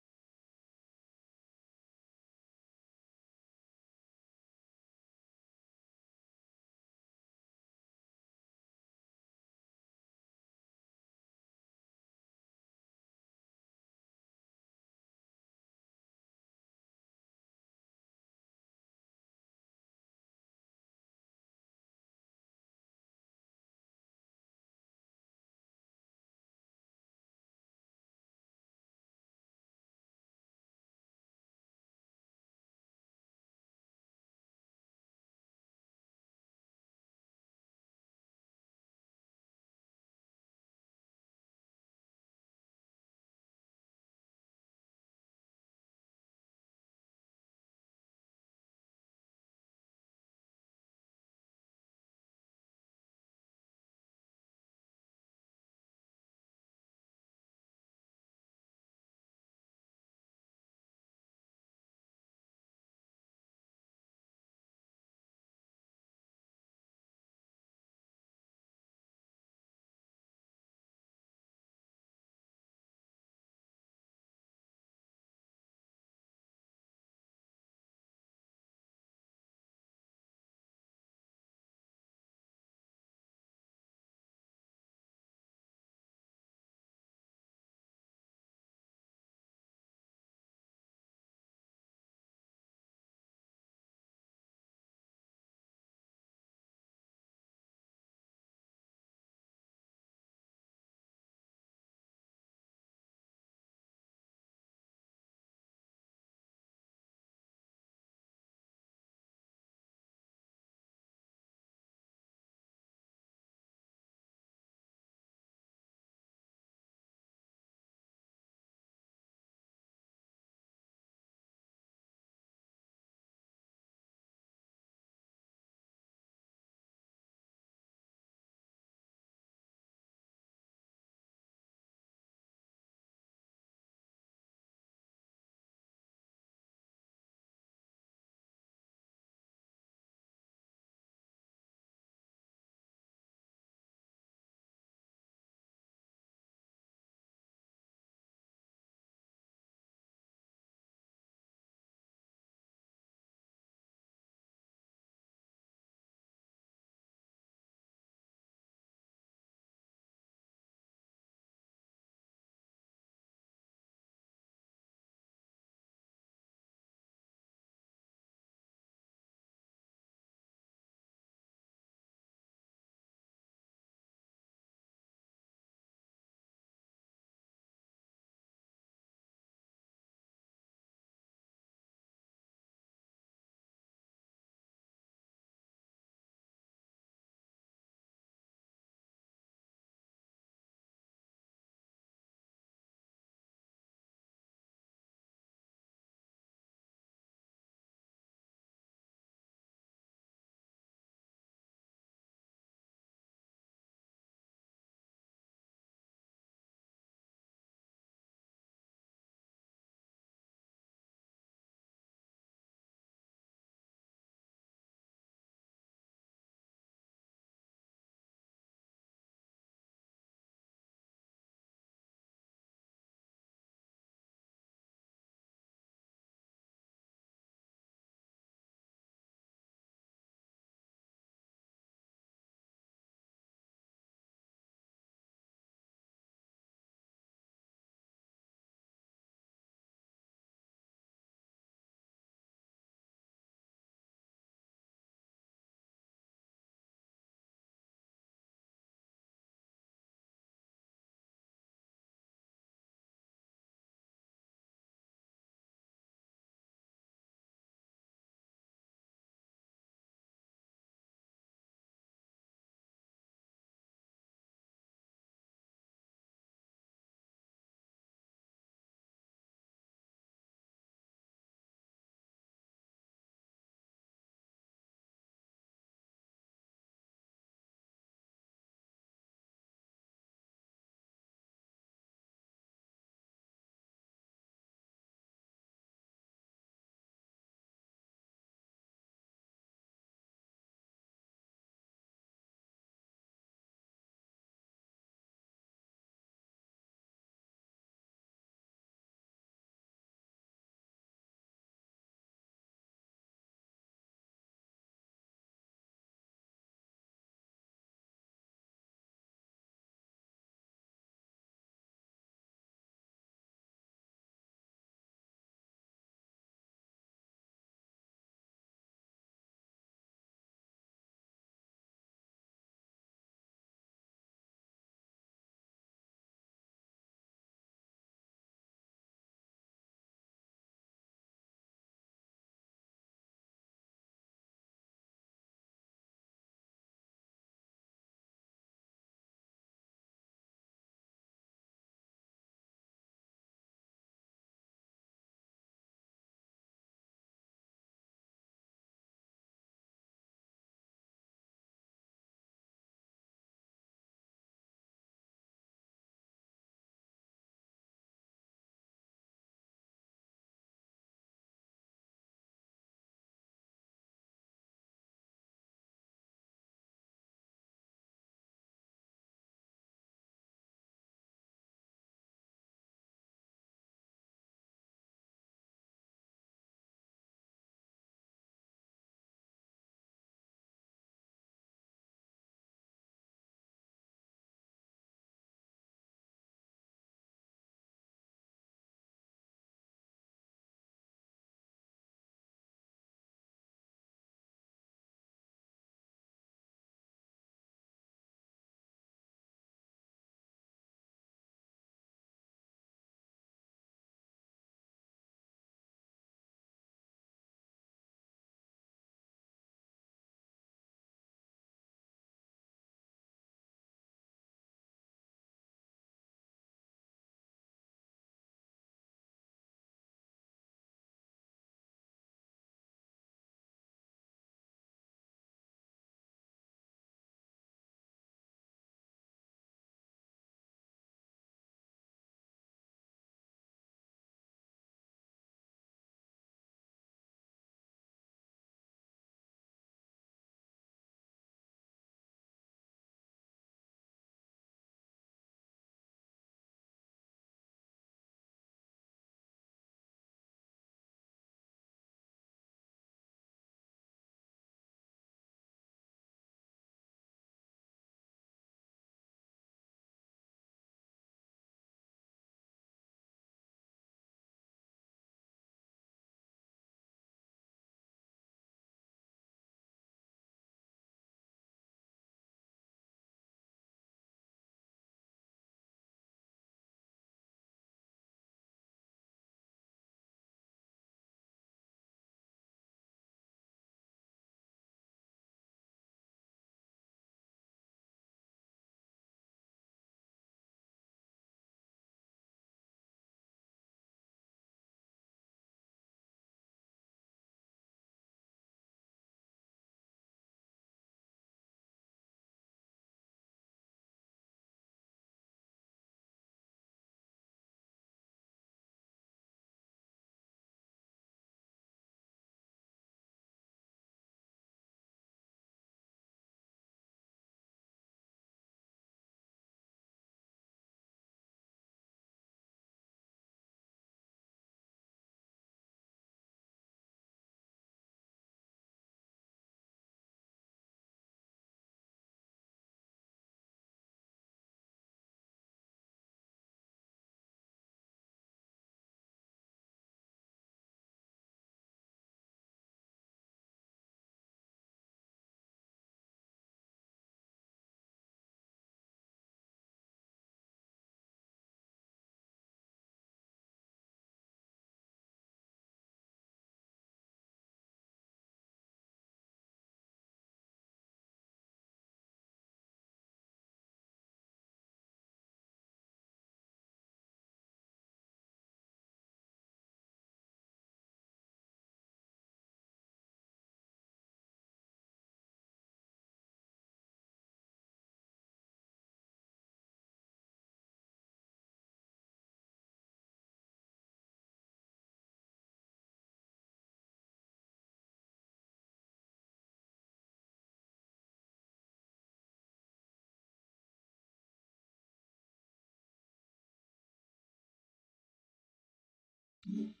1.